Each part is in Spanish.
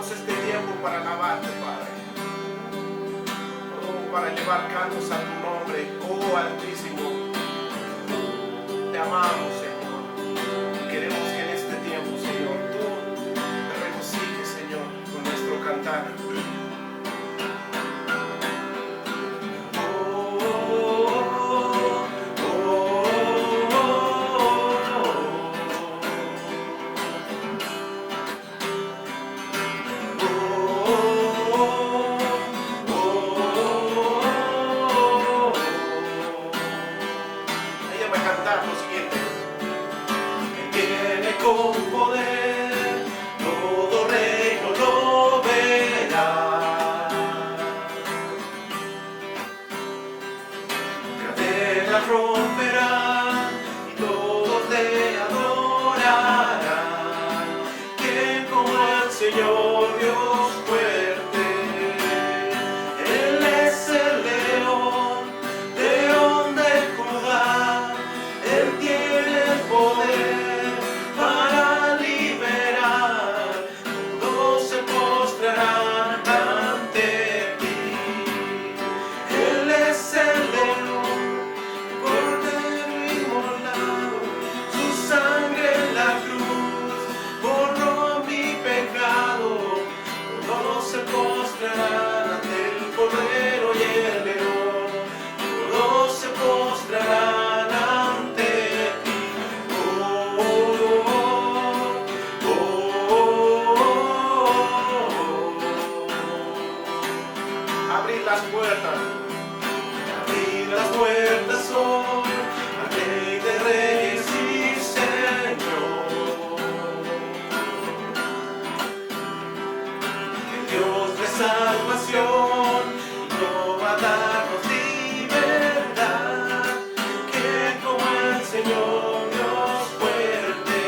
tomamos este tiempo para alabarte, Padre. Oh, para elevar cantos a tu nombre, oh Altísimo. Te amamos, Señor. Y queremos que en este tiempo, Señor, tú te regocijes, Señor, con nuestro cantar. Con poder, todo reino lo verá. Cadenas romperán y todos le adorarán. ¿Quién como el Señor Dios fuerte? Él es el león de Judá. Él tiene el poder para liberar, todos se postrarán ante ti. Él es el león, cordero inmolado, su sangre en la cruz borró mi pecado. Todos se postrarán ante el cordero y el león, todos se postrarán ante ti. Abrir las puertas hoy al Rey de Reyes y Señor. El Dios de salvación no va a darnos libertad, que como el Señor Dios fuerte.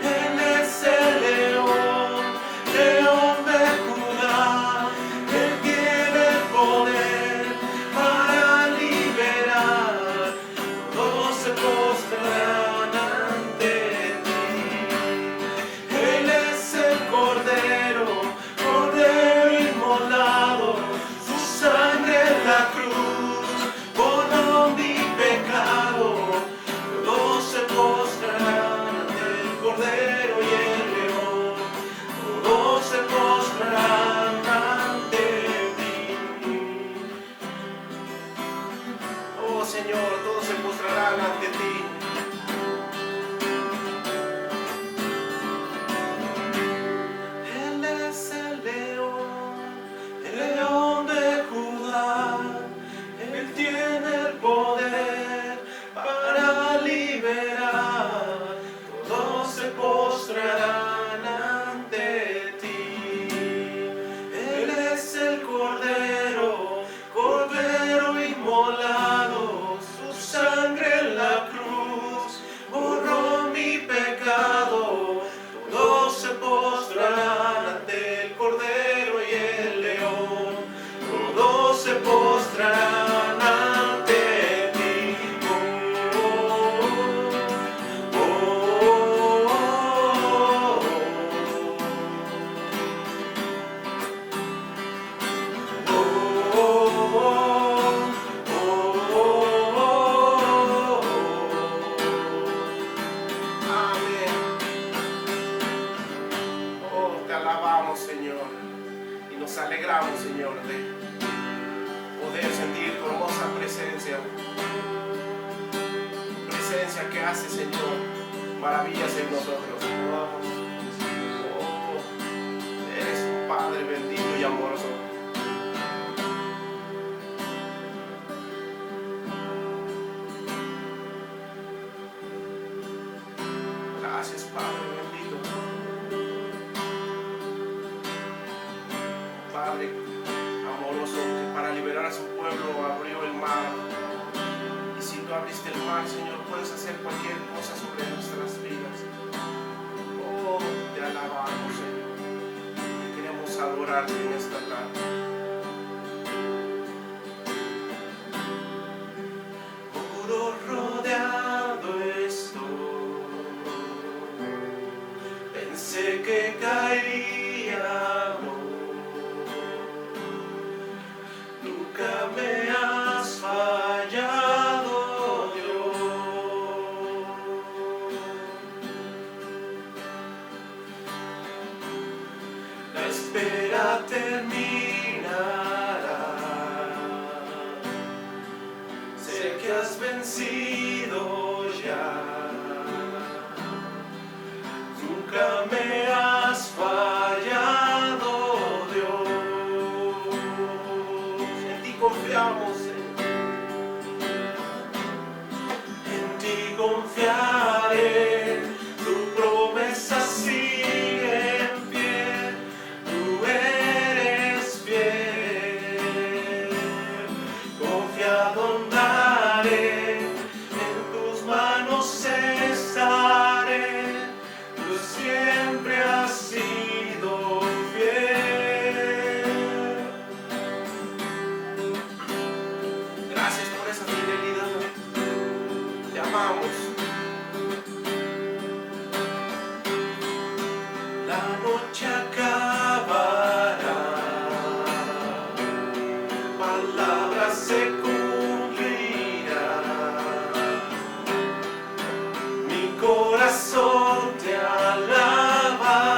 Él es el león de Judá. Él tiene el poder para liberar, todos se postrarán ante ti. Él es el cordero inmolado, su sangre en la cruz borró mi pecado. Todos se postrarán ante el cordero y el león, todos se postrarán ante ti. Oh Señor, todos se postrarán ante ti. Él es el león de Judá. Él tiene el poder para liberar, todos se postrarán ante ti. Él es el cordero inmolado, su sangre en la cruz borró mi pecado. Todos se postrarán ante el cordero y el león, todos se postrarán ante ti. Amén. Oh, te alabamos, Señor, y nos alegramos, Señor, de poder sentir tu hermosa presencia que hace, Señor, maravillas en nosotros. Oh, eres un Padre bendito y amoroso. Gracias, Padre bendito. Padre amoroso, que para liberar a su pueblo abrió el mar. Y si tú abriste el mar, Señor, puedes hacer cualquier cosa sobre nuestras vidas. Oh, te alabamos, Señor. Y queremos adorarte en esta tarde. Puro rodeado estoy, pensé que caería terminará. Sé que has vencido ya. Nunca me has fallado, Dios. En ti confiamos, en ti confiaré. Tu promesa sigue en pie. Tú eres fiel. Confiado andaré, en tus manos estaré. Tú siempre has sido fiel. Gracias por esa fidelidad. Te amamos. La noche acabará, palabra se cumplirá. Mi corazón te alabará.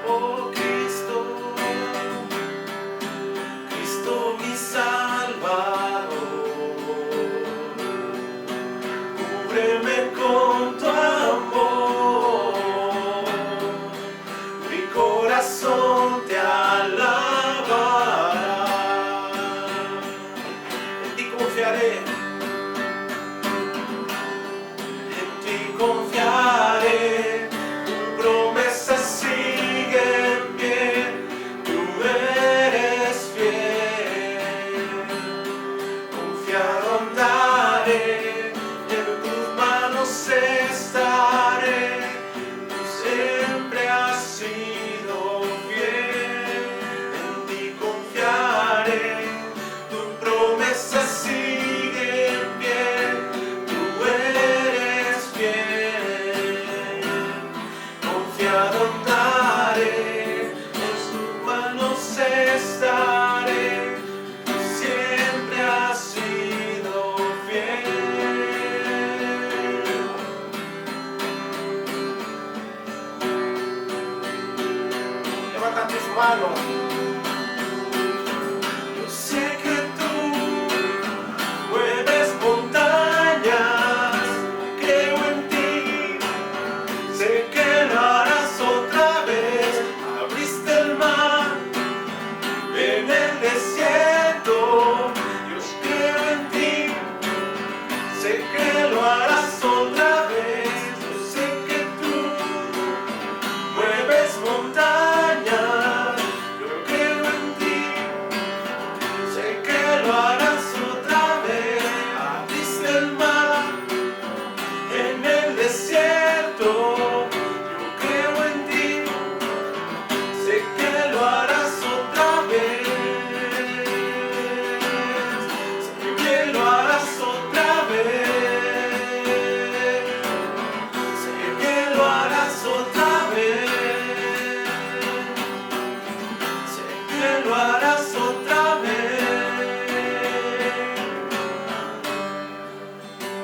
Oh Cristo, Cristo mi Salvador, cúbreme con tu amor. Mi corazón te alabará. En ti confiaré. En ti confiaré, tu promesa sigue en pie, tú eres fiel. Confiado andaré, en tus manos estaré, tú siempre has sido fiel. En ti confiaré, tu promesa sigue en pie, tú eres fiel. Confiado andaré, en sus manos estaré, tú siempre has sido fiel. Levanta tus manos. Yo sé que tú mueves montañas, creo en ti, sé que lo harás otra vez. Abriste el mar en el desierto, Dios, creo en ti, sé que lo harás otra vez. Yo sé que tú mueves montañas, yo creo en ti, sé que lo harás otra vez. Abriste el mar en el desierto, yo creo en ti, sé que lo harás otra vez. Sé que lo harás otra vez. Sé que lo harás otra vez. Sé que lo harás otra vez.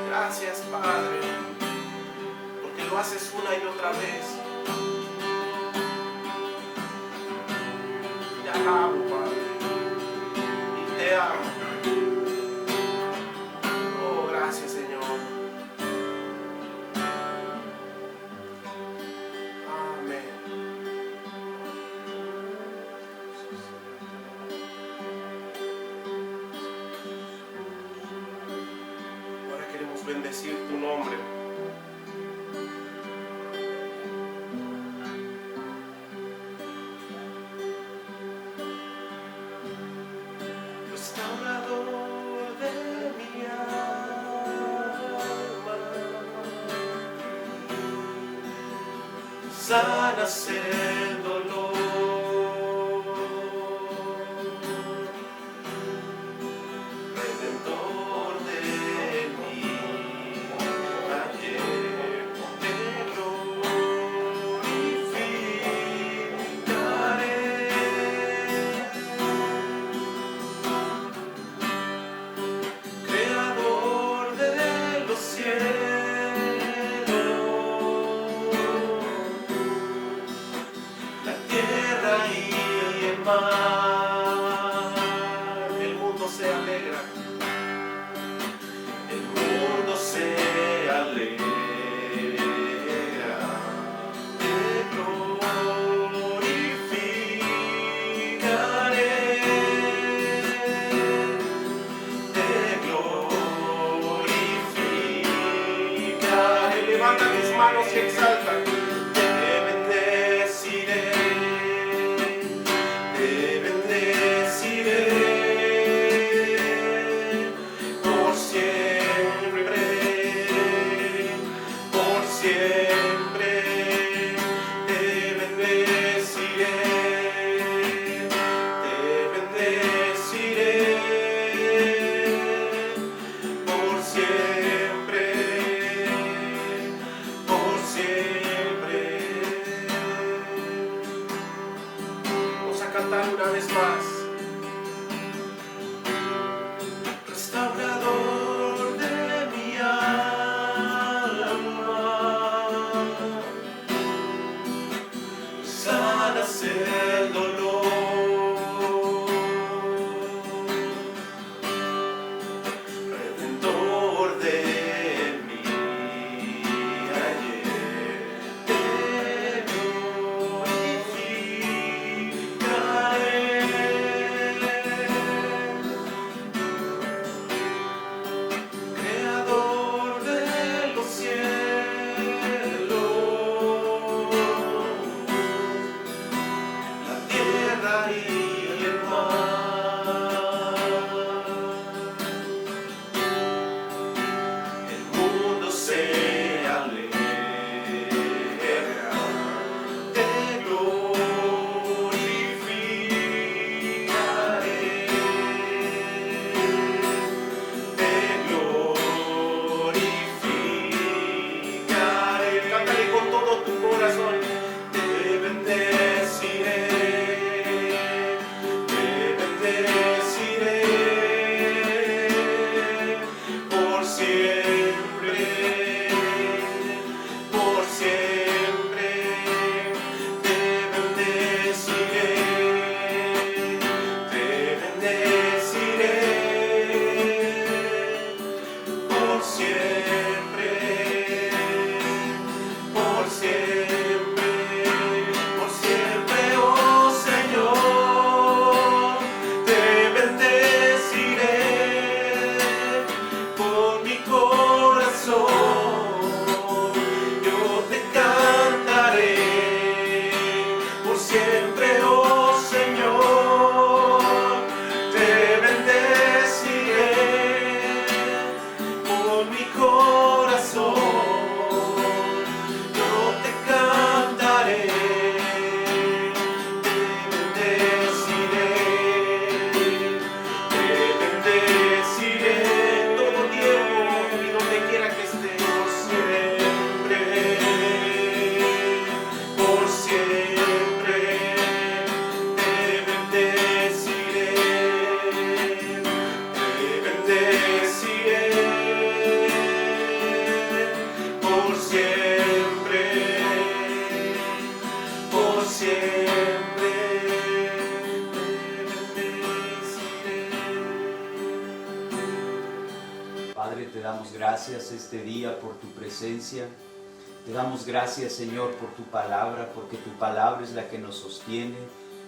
Gracias, Padre, porque lo haces una y otra vez. Te alabo, Padre, y te amo. Oh, gracias, Señor. Amén. Ahora queremos bendecir tu nombre. Restaurador de mi alma, sanas el dolor, Redentor de mí, ayer te se alegra. El mundo se alegra. Te glorificaré. Te glorificaré. Levanta tus manos y exalta. Te bendeciré. Te bendeciré. Por siempre. Por siempre. Te bendeciré. Te bendeciré. Por siempre. Por siempre. Vamos a cantar una vez más. Restaurador de mi alma, sanas el dolor, redentor de mi ayer, te glorificaré. Creador de los cielos, la tierra y el mar, el mundo se alegra, te glorificaré. Te glorificaré. Cántale con todo tu corazón. Te bendeciré. Te bendeciré. Por siempre. Por siempre. Te bendeciré. Te bendeciré. Por siempre, por siempre, por siempre, oh Señor, te bendeciré con mi corazón, yo te cantaré, por siempre, oh Señor, te bendeciré. Con mi corazón yo te cantaré, te bendeciré Todo tiempo y donde quiera que estés. por siempre, te bendeciré, te bendeciré. Por siempre, por siempre, te bendeciré. Padre, te damos gracias este día por tu presencia. Te damos gracias, Señor, por tu palabra, porque tu palabra es la que nos sostiene.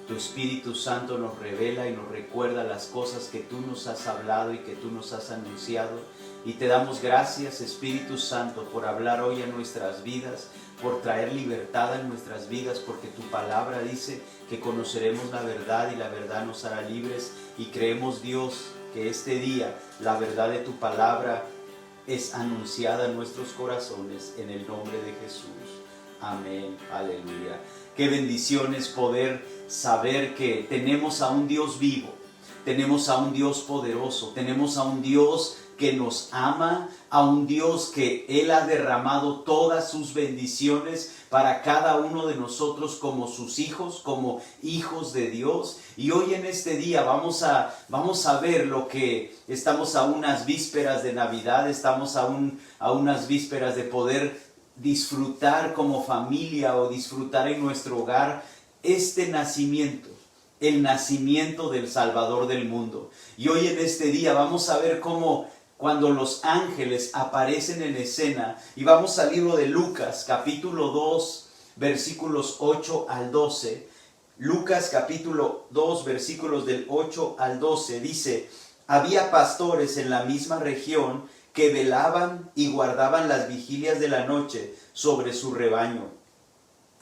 Tu Espíritu Santo nos revela y nos recuerda las cosas que tú nos has hablado y que tú nos has anunciado. Y te damos gracias, Espíritu Santo, por hablar hoy a nuestras vidas, por traer libertad a nuestras vidas, porque tu palabra dice que conoceremos la verdad y la verdad nos hará libres. Y creemos, Dios, que este día la verdad de tu palabra es anunciada en nuestros corazones, en el nombre de Jesús. Amén, aleluya. Qué bendición es poder saber que tenemos a un Dios vivo, tenemos a un Dios poderoso, tenemos a un Dios que nos ama, a un Dios que Él ha derramado todas sus bendiciones para cada uno de nosotros como sus hijos, como hijos de Dios. Y hoy en este día vamos a ver lo que estamos a unas vísperas de Navidad, estamos a unas vísperas de poder disfrutar como familia o disfrutar en nuestro hogar este nacimiento el nacimiento del Salvador del mundo. Y hoy en este día vamos a ver cómo cuando los ángeles aparecen en escena, y vamos al libro de Lucas, capítulo 2, versículos 8 al 12. Lucas capítulo 2, versículos del 8 al 12, dice: había pastores en la misma región que velaban y guardaban las vigilias de la noche sobre su rebaño.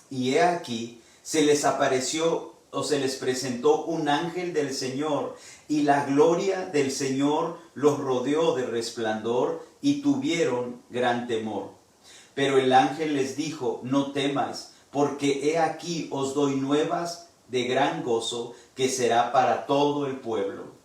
Y he aquí, se les apareció o se les presentó un ángel del Señor, y la gloria del Señor los rodeó de resplandor, y tuvieron gran temor. Pero el ángel les dijo: no temáis, porque he aquí os doy nuevas de gran gozo, que será para todo el pueblo.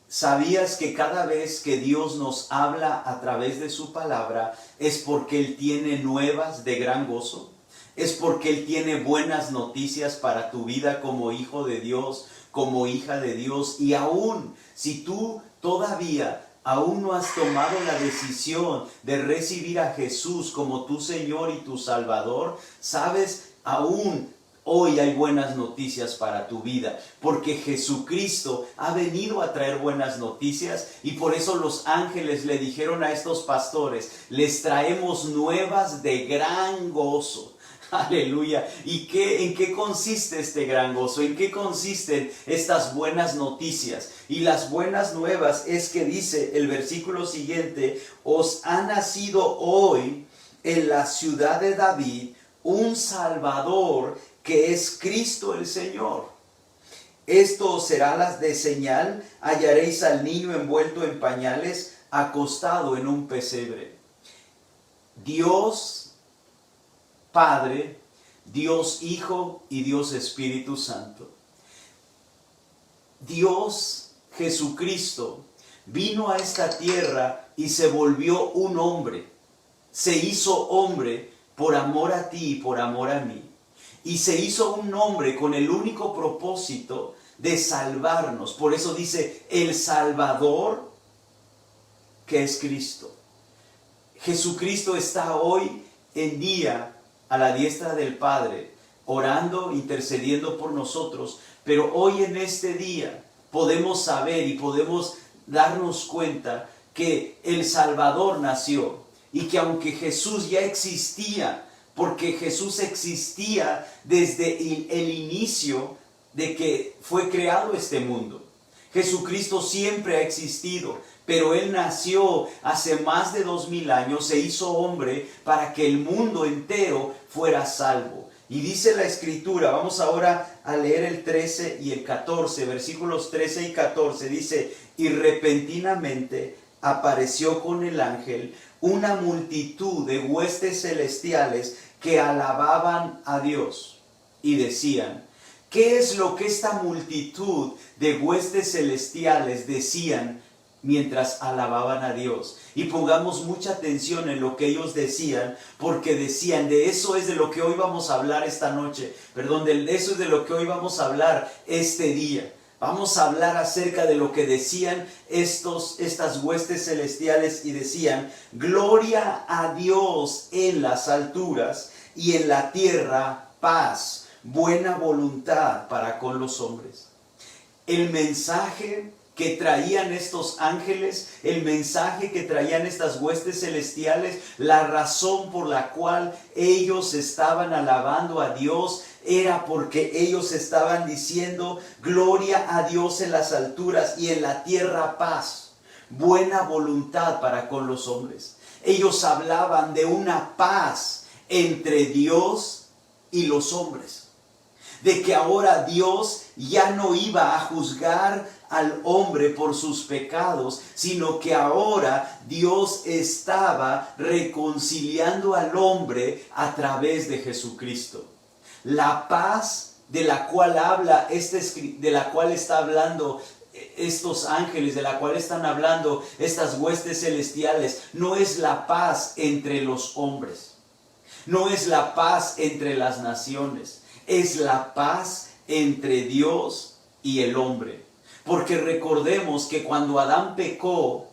¿Sabías que cada vez que Dios nos habla a través de su palabra es porque Él tiene nuevas de gran gozo? Es porque Él tiene buenas noticias para tu vida como hijo de Dios, como hija de Dios. Y aún si tú todavía aún no has tomado la decisión de recibir a Jesús como tu Señor y tu Salvador, sabes, aún hoy hay buenas noticias para tu vida, porque Jesucristo ha venido a traer buenas noticias, y por eso los ángeles le dijeron a estos pastores: les traemos nuevas de gran gozo. Aleluya. ¿Y en qué consiste este gran gozo? ¿En qué consisten estas buenas noticias? Y las buenas nuevas es que dice el versículo siguiente: os ha nacido hoy en la ciudad de David un Salvador, que es Cristo el Señor. Esto os será las de señal: hallaréis al niño envuelto en pañales, acostado en un pesebre. Dios Padre, Dios Hijo y Dios Espíritu Santo. Dios Jesucristo vino a esta tierra y se volvió un hombre. Se hizo hombre por amor a ti y por amor a mí. Y se hizo un hombre con el único propósito de salvarnos. Por eso dice el Salvador, que es Cristo. Jesucristo está hoy en día a la diestra del Padre, orando, intercediendo por nosotros. Pero hoy en este día podemos saber y podemos darnos cuenta que el Salvador nació, y que aunque Jesús ya existía, porque Jesús existía desde el inicio de que fue creado este mundo. Jesucristo siempre ha existido, pero Él nació hace más de 2000 años, se hizo hombre para que el mundo entero fuera salvo. Y dice la Escritura, vamos ahora a leer el 13 y el 14, versículos 13 y 14, dice: y repentinamente apareció con el ángel una multitud de huestes celestiales que alababan a Dios y decían: ¿qué es lo que esta multitud de huestes celestiales decían mientras alababan a Dios? Y pongamos mucha atención en lo que ellos decían, porque decían, de eso es de lo que hoy vamos a hablar esta noche, de eso es de lo que hoy vamos a hablar este día. Vamos a hablar acerca de lo que decían estas huestes celestiales, y decían: gloria a Dios en las alturas, y en la tierra paz, buena voluntad para con los hombres. El mensaje que traían estos ángeles, el mensaje que traían estas huestes celestiales, la razón por la cual ellos estaban alabando a Dios, era porque ellos estaban diciendo: gloria a Dios en las alturas, y en la tierra paz, buena voluntad para con los hombres. Ellos hablaban de una paz entre Dios y los hombres, de que ahora Dios ya no iba a juzgar al hombre por sus pecados, sino que ahora Dios estaba reconciliando al hombre a través de Jesucristo. La paz de la cual habla de la cual está hablando estos ángeles, de la cual están hablando estas huestes celestiales, no es la paz entre los hombres, no es la paz entre las naciones, es la paz entre Dios y el hombre. Porque recordemos que cuando Adán pecó,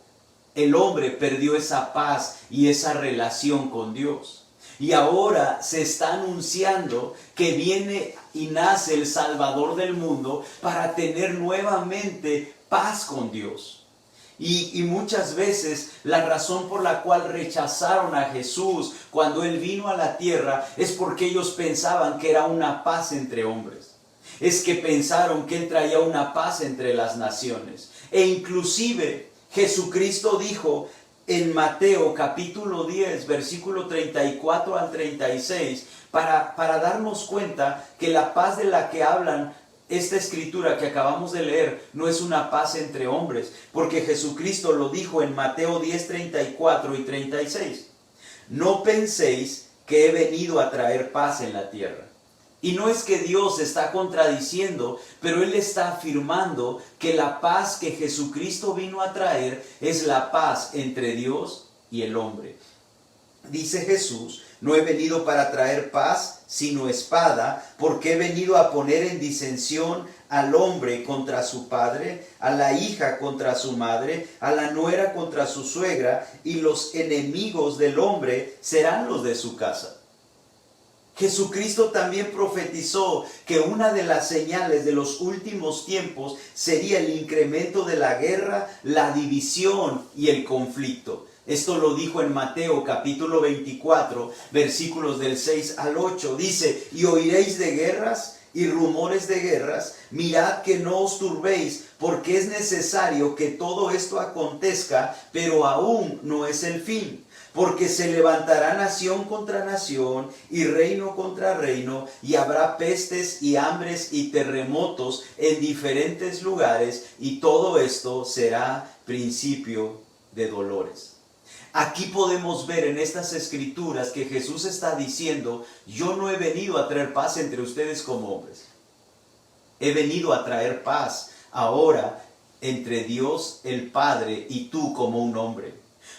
el hombre perdió esa paz y esa relación con Dios. Y ahora se está anunciando que viene y nace el Salvador del mundo para tener nuevamente paz con Dios. Y muchas veces la razón por la cual rechazaron a Jesús cuando Él vino a la tierra es porque ellos pensaban que era una paz entre hombres. Es que pensaron que Él traía una paz entre las naciones. E inclusive Jesucristo dijo en Mateo capítulo 10, versículo 34 al 36, para darnos cuenta que la paz de la que hablan esta escritura que acabamos de leer no es una paz entre hombres, porque Jesucristo lo dijo en Mateo 10, 34 y 36. No penséis que he venido a traer paz en la tierra. Y no es que Dios está contradiciendo, pero Él está afirmando que la paz que Jesucristo vino a traer es la paz entre Dios y el hombre. Dice Jesús: no he venido para traer paz, sino espada, porque he venido a poner en disensión al hombre contra su padre, a la hija contra su madre, a la nuera contra su suegra, y los enemigos del hombre serán los de su casa. Jesucristo también profetizó que una de las señales de los últimos tiempos sería el incremento de la guerra, la división y el conflicto. Esto lo dijo en Mateo capítulo 24, versículos del 6 al 8. Dice: y oiréis de guerras y rumores de guerras, mirad que no os turbéis, porque es necesario que todo esto acontezca, pero aún no es el fin. Porque se levantará nación contra nación y reino contra reino, y habrá pestes y hambres y terremotos en diferentes lugares, y todo esto será principio de dolores. Aquí podemos ver en estas escrituras que Jesús está diciendo: yo no he venido a traer paz entre ustedes como hombres. He venido a traer paz ahora entre Dios el Padre y tú como un hombre.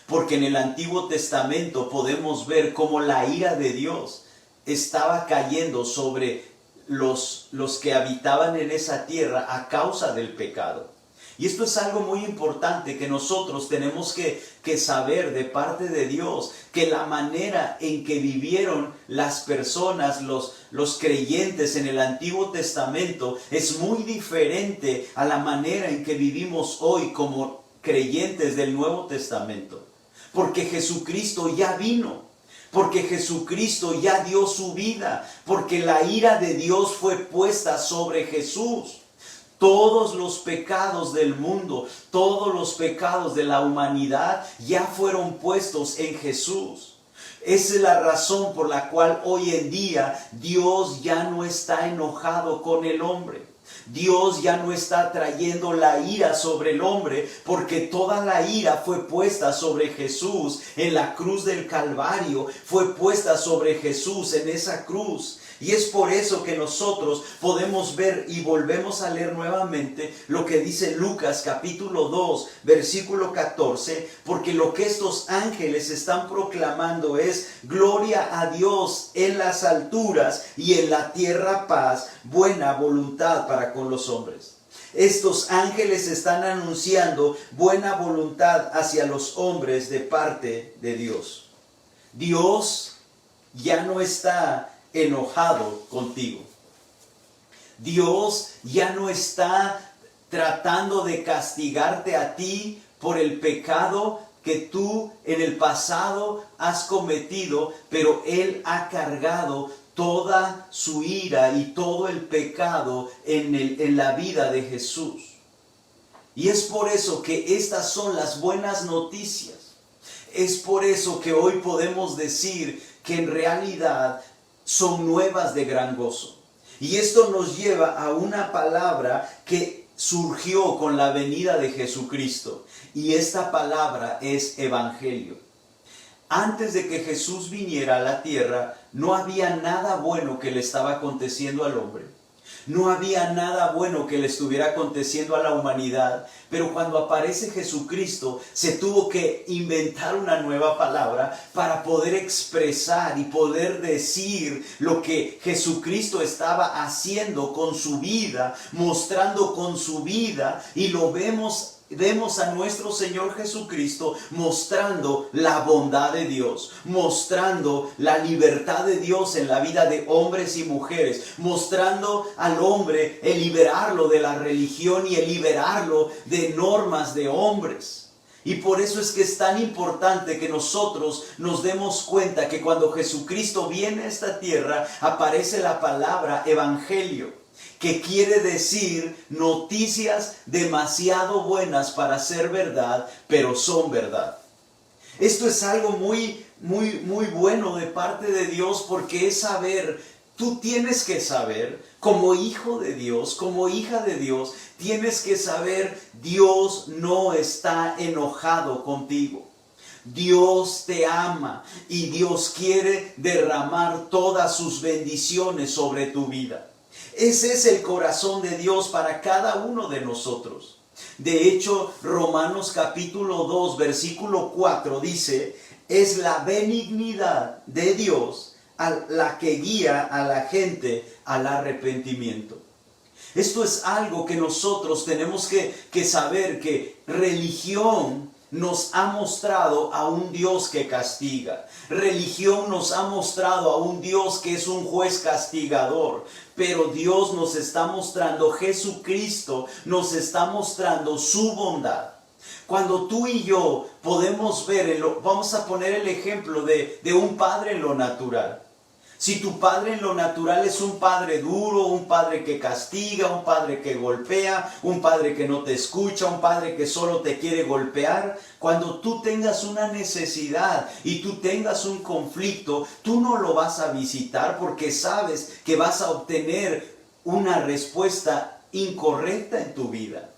Porque en el Antiguo Testamento podemos ver cómo la ira de Dios estaba cayendo sobre los que habitaban en esa tierra a causa del pecado. Y esto es algo muy importante que nosotros tenemos que saber de parte de Dios, que la manera en que vivieron las personas, los creyentes en el Antiguo Testamento, es muy diferente a la manera en que vivimos hoy como creyentes del Nuevo Testamento. Porque Jesucristo ya vino, porque Jesucristo ya dio su vida, porque la ira de Dios fue puesta sobre Jesús. Todos los pecados del mundo, todos los pecados de la humanidad ya fueron puestos en Jesús. Esa es la razón por la cual hoy en día Dios ya no está enojado con el hombre. Dios ya no está trayendo la ira sobre el hombre, porque toda la ira fue puesta sobre Jesús en la cruz del Calvario, fue puesta sobre Jesús en esa cruz. Y es por eso que nosotros podemos ver y volvemos a leer nuevamente lo que dice Lucas capítulo 2, versículo 14, porque lo que estos ángeles están proclamando es: gloria a Dios en las alturas y en la tierra paz, buena voluntad para con los hombres. Estos ángeles están anunciando buena voluntad hacia los hombres de parte de Dios. Dios ya no está enojado contigo. Dios ya no está tratando de castigarte a ti por el pecado que tú en el pasado has cometido, pero Él ha cargado toda su ira y todo el pecado en la vida de Jesús. Y es por eso que estas son las buenas noticias. Es por eso que hoy podemos decir que en realidad son nuevas de gran gozo. Y esto nos lleva a una palabra que surgió con la venida de Jesucristo. Y esta palabra es evangelio. Antes de que Jesús viniera a la tierra, no había nada bueno que le estaba aconteciendo al hombre. No había nada bueno que le estuviera aconteciendo a la humanidad, pero cuando aparece Jesucristo se tuvo que inventar una nueva palabra para poder expresar y poder decir lo que Jesucristo estaba haciendo con su vida, mostrando con su vida, y lo vemos vemos a nuestro Señor Jesucristo mostrando la bondad de Dios, mostrando la libertad de Dios en la vida de hombres y mujeres, mostrando al hombre el liberarlo de la religión y el liberarlo de normas de hombres. Y por eso es que es tan importante que nosotros nos demos cuenta que cuando Jesucristo viene a esta tierra, aparece la palabra evangelio, que quiere decir noticias demasiado buenas para ser verdad, pero son verdad. Esto es algo muy bueno de parte de Dios, porque es saber, tú tienes que saber, como hijo de Dios, como hija de Dios, tienes que saber, Dios no está enojado contigo. Dios te ama y Dios quiere derramar todas sus bendiciones sobre tu vida. Ese es el corazón de Dios para cada uno de nosotros. De hecho, Romanos capítulo 2, versículo 4 dice, es la benignidad de Dios la que guía a la gente al arrepentimiento. Esto es algo que nosotros tenemos que saber, que religión nos ha mostrado a un Dios que castiga. Religión nos ha mostrado a un Dios que es un juez castigador. Pero Dios nos está mostrando, Jesucristo nos está mostrando su bondad. Cuando tú y yo podemos ver, vamos a poner el ejemplo de un padre en lo natural. Si tu padre en lo natural es un padre duro, un padre que castiga, un padre que golpea, un padre que no te escucha, un padre que solo te quiere golpear, cuando tú tengas una necesidad y tú tengas un conflicto, tú no lo vas a visitar porque sabes que vas a obtener una respuesta incorrecta en tu vida.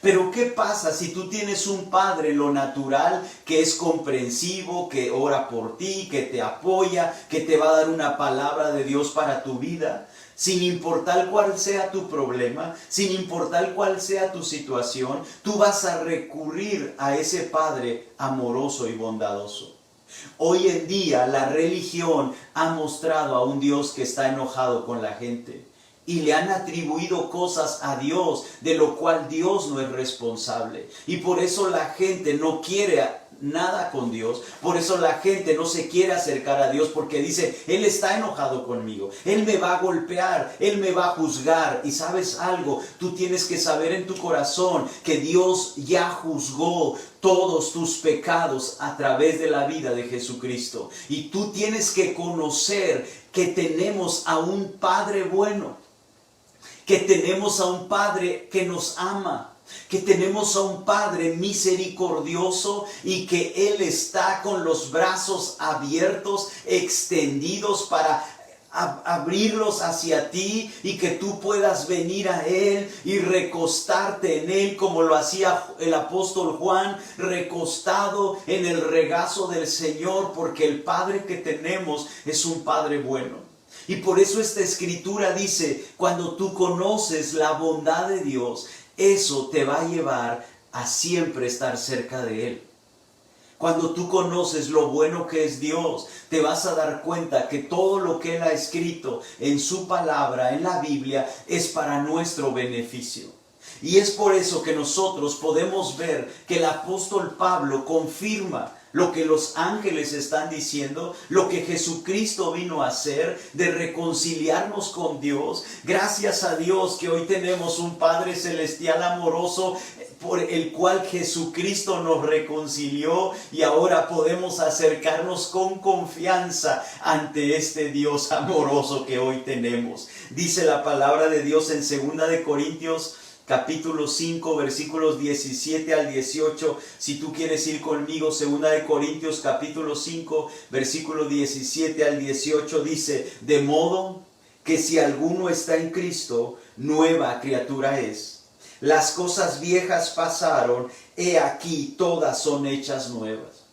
Pero ¿qué pasa si tú tienes un padre en lo natural que es comprensivo, que ora por ti, que te apoya, que te va a dar una palabra de Dios para tu vida? Sin importar cuál sea tu problema, sin importar cuál sea tu situación, tú vas a recurrir a ese Padre amoroso y bondadoso. Hoy en día la religión ha mostrado a un Dios que está enojado con la gente. Y le han atribuido cosas a Dios, de lo cual Dios no es responsable. Y por eso la gente no quiere nada con Dios. Por eso la gente no se quiere acercar a Dios, porque dice, Él está enojado conmigo. Él me va a golpear, Él me va a juzgar. Y ¿sabes algo? Tú tienes que saber en tu corazón que Dios ya juzgó todos tus pecados a través de la vida de Jesucristo. Y tú tienes que conocer que tenemos a un Padre bueno. Que tenemos a un Padre que nos ama, que tenemos a un Padre misericordioso y que Él está con los brazos abiertos, extendidos para abrirlos hacia ti y que tú puedas venir a Él y recostarte en Él como lo hacía el apóstol Juan, recostado en el regazo del Señor, porque el Padre que tenemos es un Padre bueno. Y por eso esta escritura dice, cuando tú conoces la bondad de Dios, eso te va a llevar a siempre estar cerca de Él. Cuando tú conoces lo bueno que es Dios, te vas a dar cuenta que todo lo que Él ha escrito en su palabra, en la Biblia, es para nuestro beneficio. Y es por eso que nosotros podemos ver que el apóstol Pablo confirma lo que los ángeles están diciendo, lo que Jesucristo vino a hacer, de reconciliarnos con Dios. Gracias a Dios que hoy tenemos un Padre Celestial amoroso, por el cual Jesucristo nos reconcilió y ahora podemos acercarnos con confianza ante este Dios amoroso que hoy tenemos. Dice la palabra de Dios en 2 de Corintios capítulo 5, versículos 17 al 18. Si tú quieres ir conmigo, 2 de Corintios capítulo 5, versículo 17 al 18, dice, de modo que si alguno está en Cristo, nueva criatura es. Las cosas viejas pasaron, he aquí todas son hechas nuevas.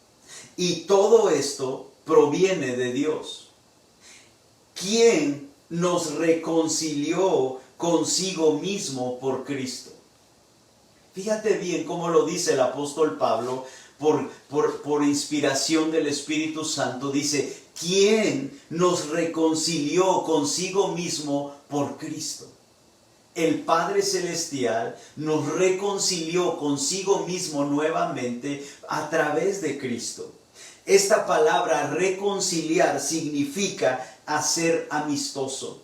Y todo esto proviene de Dios, quien nos reconcilió consigo mismo por Cristo. Fíjate bien cómo lo dice el apóstol Pablo, por inspiración del Espíritu Santo, dice, quien nos reconcilió consigo mismo por Cristo. el Padre Celestial nos reconcilió consigo mismo nuevamente a través de Cristo. Esta palabra reconciliar significa hacer amistoso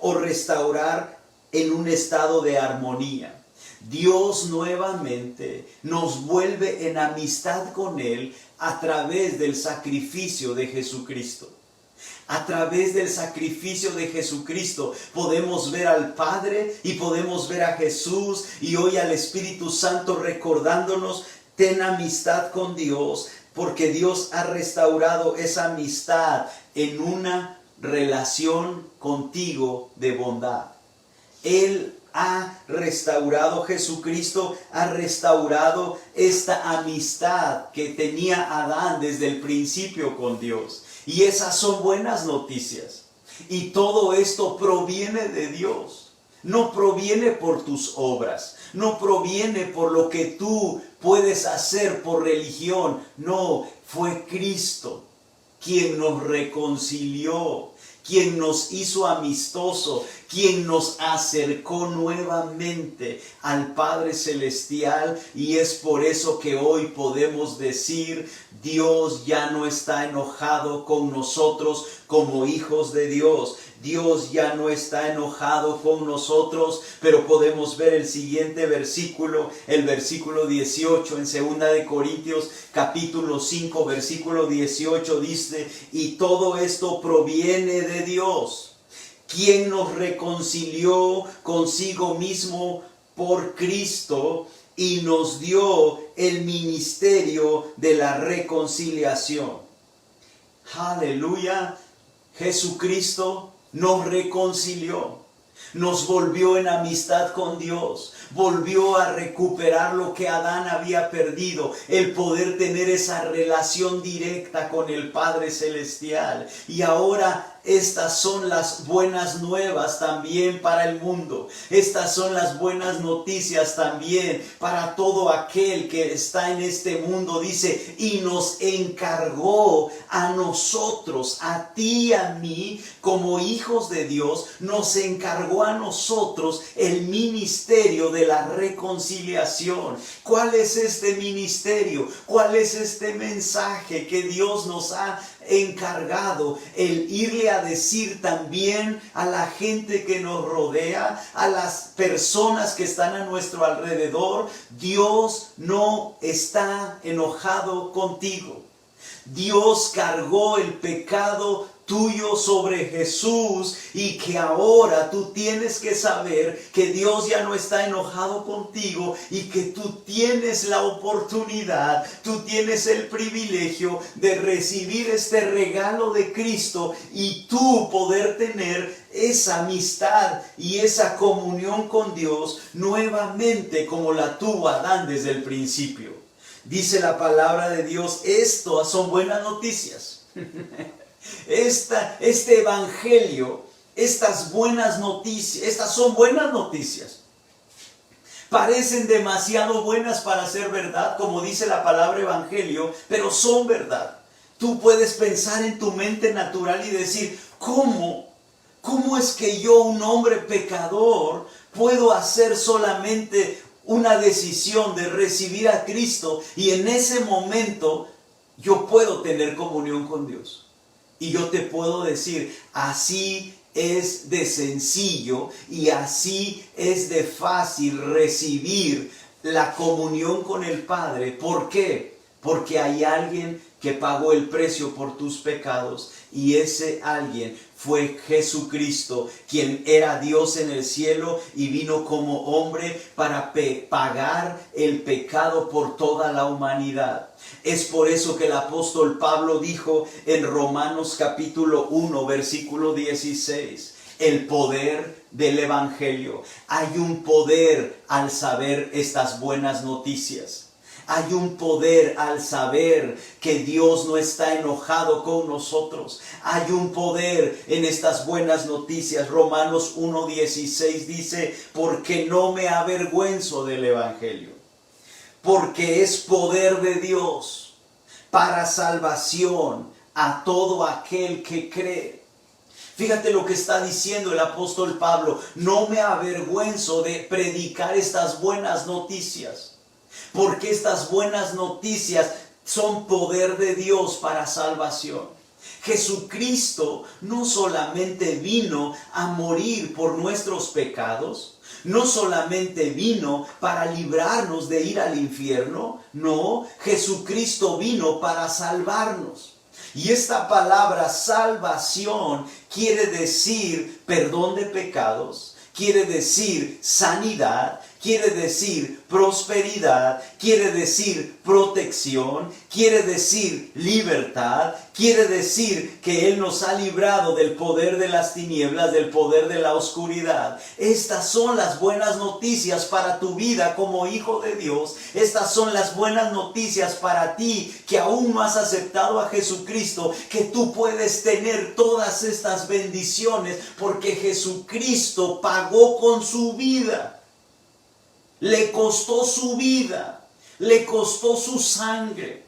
o restaurar en un estado de armonía. Dios nuevamente nos vuelve en amistad con Él a través del sacrificio de Jesucristo. A través del sacrificio de Jesucristo podemos ver al Padre y podemos ver a Jesús y hoy al Espíritu Santo recordándonos: ten amistad con Dios, porque Dios ha restaurado esa amistad en una relación contigo de bondad. Él ha restaurado, Jesucristo ha restaurado esta amistad que tenía Adán desde el principio con Dios. Y esas son buenas noticias. Y todo esto proviene de Dios. No proviene por tus obras. No proviene por lo que tú puedes hacer por religión. No, fue Cristo quien nos reconcilió, quien nos hizo amistoso, quien nos acercó nuevamente al Padre Celestial. Y es por eso que hoy podemos decir: Dios ya no está enojado con nosotros como hijos de Dios. Dios ya no está enojado con nosotros, pero podemos ver el siguiente versículo, el versículo 18 en 2 de Corintios capítulo 5, versículo 18 dice: y todo esto proviene de Dios, quien nos reconcilió consigo mismo por Cristo y nos dio el ministerio de la reconciliación. Aleluya. Jesucristo nos reconcilió, nos volvió en amistad con Dios, volvió a recuperar lo que Adán había perdido, el poder tener esa relación directa con el Padre Celestial. Y ahora estas son las buenas nuevas también para el mundo. Estas son las buenas noticias también para todo aquel que está en este mundo. Dice: y nos encargó a nosotros, a ti y a mí, como hijos de Dios, nos encargó a nosotros el ministerio de la reconciliación. ¿Cuál es este ministerio? ¿Cuál es este mensaje que Dios nos ha encargado? El irle a decir también a la gente que nos rodea, a las personas que están a nuestro alrededor: Dios no está enojado contigo. Dios cargó el pecado tuyo sobre Jesús, y que ahora tú tienes que saber que Dios ya no está enojado contigo y que tú tienes la oportunidad, tú tienes el privilegio de recibir este regalo de Cristo y tú poder tener esa amistad y esa comunión con Dios nuevamente como la tuvo Adán desde el principio. Dice la palabra de Dios: esto son buenas noticias. Este evangelio, estas buenas noticias, estas son buenas noticias. Parecen demasiado buenas para ser verdad, como dice la palabra evangelio, pero son verdad. Tú puedes pensar en tu mente natural y decir: ¿cómo es que yo, un hombre pecador, puedo hacer solamente una decisión de recibir a Cristo y en ese momento yo puedo tener comunión con Dios? Y yo te puedo decir: así es de sencillo y así es de fácil recibir la comunión con el Padre. ¿Por qué? Porque hay alguien que pagó el precio por tus pecados, y ese alguien fue Jesucristo, quien era Dios en el cielo y vino como hombre para pagar el pecado por toda la humanidad. Es por eso que el apóstol Pablo dijo en Romanos capítulo 1 versículo 16: el poder del evangelio. Hay un poder al saber estas buenas noticias. Hay un poder al saber que Dios no está enojado con nosotros. Hay un poder en estas buenas noticias. Romanos 1:16 dice: porque no me avergüenzo del evangelio, porque es poder de Dios para salvación a todo aquel que cree. Fíjate lo que está diciendo el apóstol Pablo. No me avergüenzo de predicar estas buenas noticias, porque estas buenas noticias son poder de Dios para salvación. Jesucristo no solamente vino a morir por nuestros pecados, no solamente vino para librarnos de ir al infierno, no, Jesucristo vino para salvarnos. Y esta palabra salvación quiere decir perdón de pecados, quiere decir sanidad, quiere decir prosperidad, quiere decir protección, quiere decir libertad, quiere decir que Él nos ha librado del poder de las tinieblas, del poder de la oscuridad. Estas son las buenas noticias para tu vida como hijo de Dios. Estas son las buenas noticias para ti que aún no has aceptado a Jesucristo, que tú puedes tener todas estas bendiciones porque Jesucristo pagó con su vida. Le costó su vida, le costó su sangre.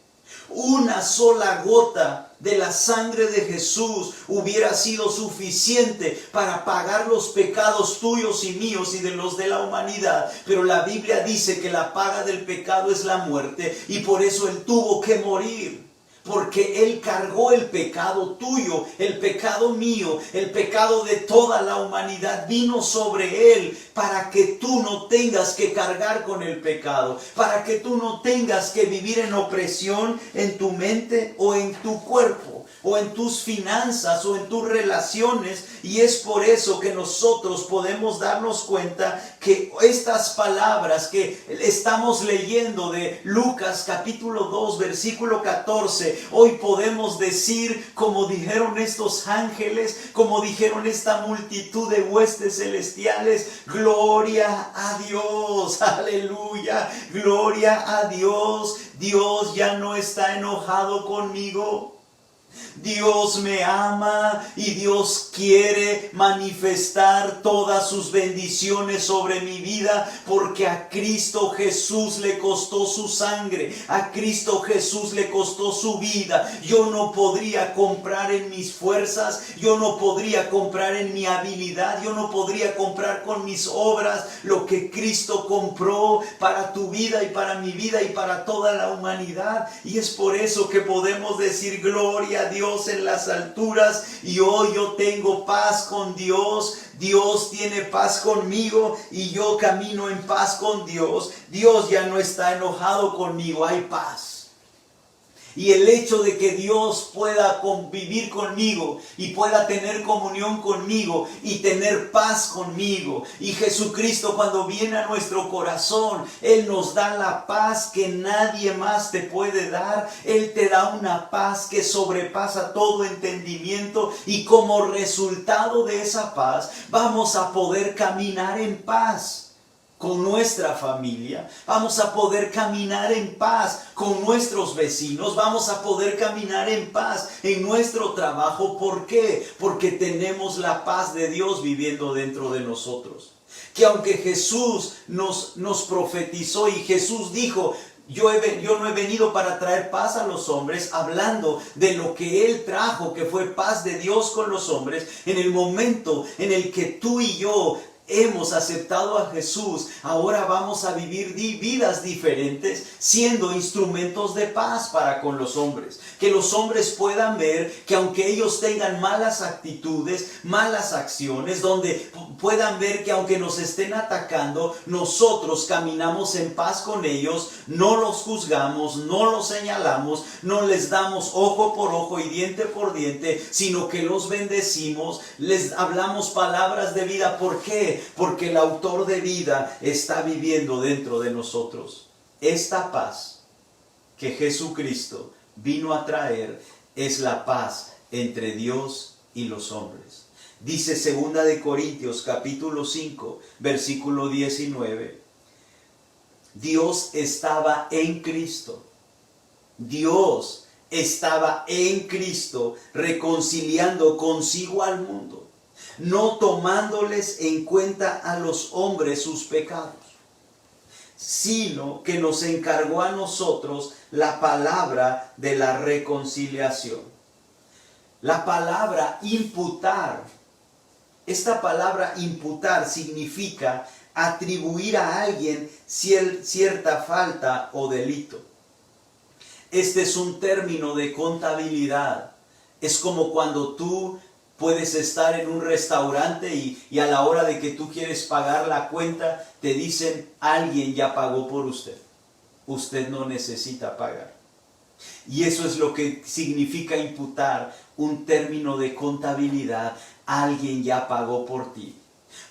Una sola gota de la sangre de Jesús hubiera sido suficiente para pagar los pecados tuyos y míos y de los de la humanidad. Pero la Biblia dice que la paga del pecado es la muerte y por eso Él tuvo que morir. Porque Él cargó el pecado tuyo, el pecado mío, el pecado de toda la humanidad. Vino sobre Él para que tú no tengas que cargar con el pecado. Para que tú no tengas que vivir en opresión en tu mente o en tu cuerpo, o en tus finanzas o en tus relaciones. Y es por eso que nosotros podemos darnos cuenta que estas palabras que estamos leyendo de Lucas capítulo 2 versículo 14, hoy podemos decir como dijeron estos ángeles, como dijeron esta multitud de huestes celestiales: gloria a Dios, aleluya, gloria a Dios. Dios ya no está enojado conmigo. Dios me ama y Dios quiere manifestar todas sus bendiciones sobre mi vida, porque a Cristo Jesús le costó su sangre, a Cristo Jesús le costó su vida. Yo no podría comprar en mis fuerzas, yo no podría comprar en mi habilidad, yo no podría comprar con mis obras lo que Cristo compró para tu vida y para mi vida y para toda la humanidad. Y es por eso que podemos decir gloria a Dios en las alturas, y hoy yo tengo paz con Dios. Dios tiene paz conmigo y yo camino en paz con Dios. Dios ya no está enojado conmigo, hay paz. Y el hecho de que Dios pueda convivir conmigo y pueda tener comunión conmigo y tener paz conmigo. Y Jesucristo, cuando viene a nuestro corazón, Él nos da la paz que nadie más te puede dar. Él te da una paz que sobrepasa todo entendimiento, y como resultado de esa paz vamos a poder caminar en paz con nuestra familia, vamos a poder caminar en paz con nuestros vecinos, vamos a poder caminar en paz en nuestro trabajo. ¿Por qué? Porque tenemos la paz de Dios viviendo dentro de nosotros. Que aunque Jesús nos profetizó y Jesús dijo: yo no he venido para traer paz a los hombres, hablando de lo que Él trajo, que fue paz de Dios con los hombres. En el momento en el que tú y yo hemos aceptado a Jesús, ahora vamos a vivir vidas diferentes, siendo instrumentos de paz para con los hombres. Que los hombres puedan ver que aunque ellos tengan malas actitudes, malas acciones, donde puedan ver que aunque nos estén atacando, nosotros caminamos en paz con ellos, no los juzgamos, no los señalamos, no les damos ojo por ojo y diente por diente, sino que los bendecimos, les hablamos palabras de vida. ¿Por qué? Porque el autor de vida está viviendo dentro de nosotros. Esta paz que Jesucristo vino a traer es la paz entre Dios y los hombres. Dice 2 de Corintios capítulo 5 versículo 19. Dios estaba en Cristo. Dios estaba en Cristo reconciliando consigo al mundo, no tomándoles en cuenta a los hombres sus pecados, sino que nos encargó a nosotros la palabra de la reconciliación. La palabra imputar Esta palabra imputar significa atribuir a alguien cierta falta o delito. Este es un término de contabilidad. Es como cuando tú puedes estar en un restaurante y a la hora de que tú quieres pagar la cuenta, te dicen, alguien ya pagó por usted. Usted no necesita pagar. Y eso es lo que significa imputar, un término de contabilidad. Alguien ya pagó por ti.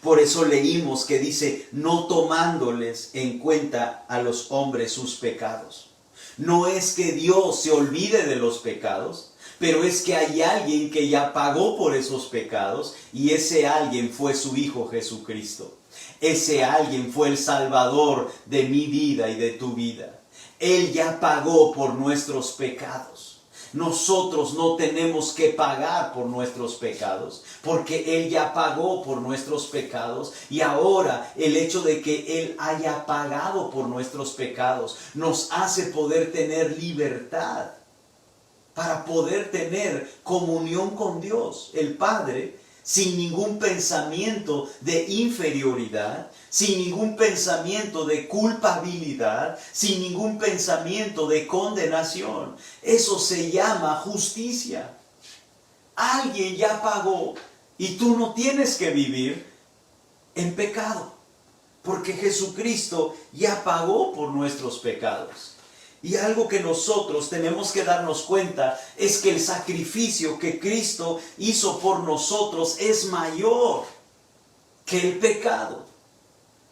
Por eso leímos que dice, no tomándoles en cuenta a los hombres sus pecados. No es que Dios se olvide de los pecados, pero es que hay alguien que ya pagó por esos pecados y ese alguien fue su Hijo Jesucristo. Ese alguien fue el Salvador de mi vida y de tu vida. Él ya pagó por nuestros pecados. Nosotros no tenemos que pagar por nuestros pecados, porque Él ya pagó por nuestros pecados. Y ahora el hecho de que Él haya pagado por nuestros pecados nos hace poder tener libertad para poder tener comunión con Dios, el Padre, sin ningún pensamiento de inferioridad, sin ningún pensamiento de culpabilidad, sin ningún pensamiento de condenación. Eso se llama justicia. Alguien ya pagó y tú no tienes que vivir en pecado, porque Jesucristo ya pagó por nuestros pecados. Y algo que nosotros tenemos que darnos cuenta es que el sacrificio que Cristo hizo por nosotros es mayor que el pecado.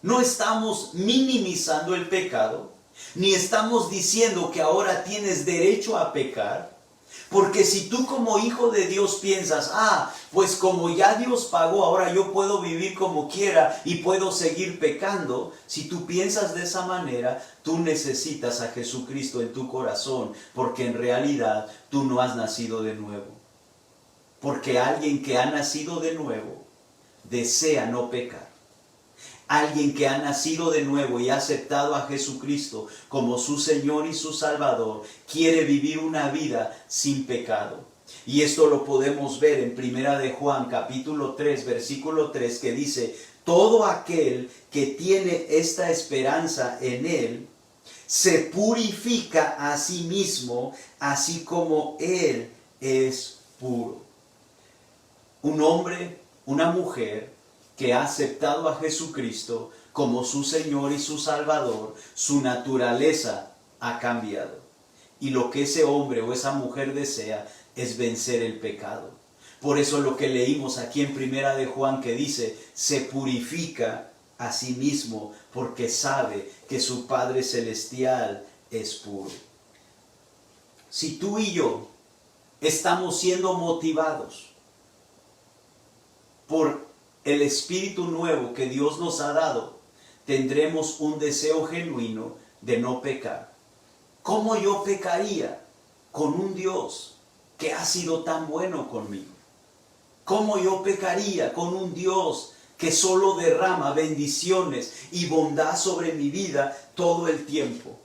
No estamos minimizando el pecado, ni estamos diciendo que ahora tienes derecho a pecar. Porque si tú como hijo de Dios piensas, pues como ya Dios pagó, ahora yo puedo vivir como quiera y puedo seguir pecando. Si tú piensas de esa manera, tú necesitas a Jesucristo en tu corazón, porque en realidad tú no has nacido de nuevo. Porque alguien que ha nacido de nuevo desea no pecar. Alguien que ha nacido de nuevo y ha aceptado a Jesucristo como su Señor y su Salvador, quiere vivir una vida sin pecado. Y esto lo podemos ver en 1 de Juan capítulo 3, versículo 3, que dice, todo aquel que tiene esta esperanza en Él, se purifica a sí mismo, así como Él es puro. Un hombre, una mujer, que ha aceptado a Jesucristo como su Señor y su Salvador, su naturaleza ha cambiado. Y lo que ese hombre o esa mujer desea es vencer el pecado. Por eso lo que leímos aquí en 1 de Juan que dice, se purifica a sí mismo porque sabe que su Padre Celestial es puro. Si tú y yo estamos siendo motivados por el Espíritu nuevo que Dios nos ha dado, tendremos un deseo genuino de no pecar. ¿Cómo yo pecaría con un Dios que ha sido tan bueno conmigo? ¿Cómo yo pecaría con un Dios que solo derrama bendiciones y bondad sobre mi vida todo el tiempo?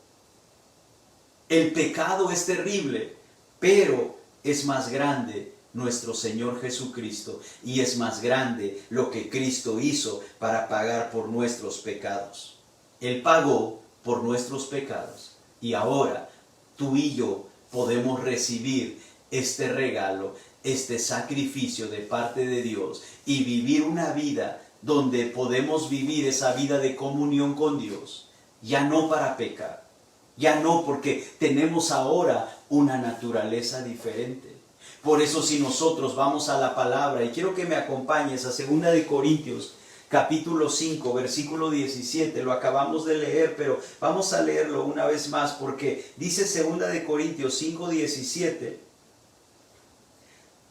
El pecado es terrible, pero es más grande nuestro Señor Jesucristo, y es más grande lo que Cristo hizo para pagar por nuestros pecados. Él pagó por nuestros pecados y ahora tú y yo podemos recibir este regalo, este sacrificio de parte de Dios y vivir una vida donde podemos vivir esa vida de comunión con Dios, ya no para pecar, ya no porque tenemos ahora una naturaleza diferente. Por eso si nosotros vamos a la palabra, y quiero que me acompañes a 2 de Corintios, capítulo 5, versículo 17, lo acabamos de leer, pero vamos a leerlo una vez más, porque dice 2 de Corintios 5, 17,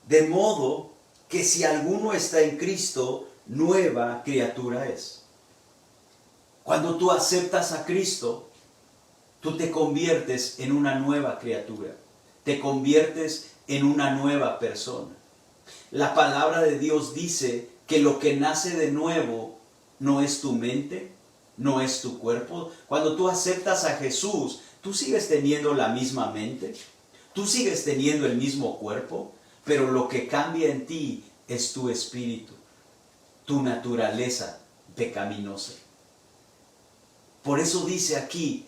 de modo que si alguno está en Cristo, nueva criatura es. Cuando tú aceptas a Cristo, tú te conviertes en una nueva criatura, te conviertes en una nueva persona. La palabra de Dios dice que lo que nace de nuevo no es tu mente, no es tu cuerpo. Cuando tú aceptas a Jesús, tú sigues teniendo la misma mente, tú sigues teniendo el mismo cuerpo, pero lo que cambia en ti es tu espíritu. tu naturaleza pecaminosa. Por eso dice aquí,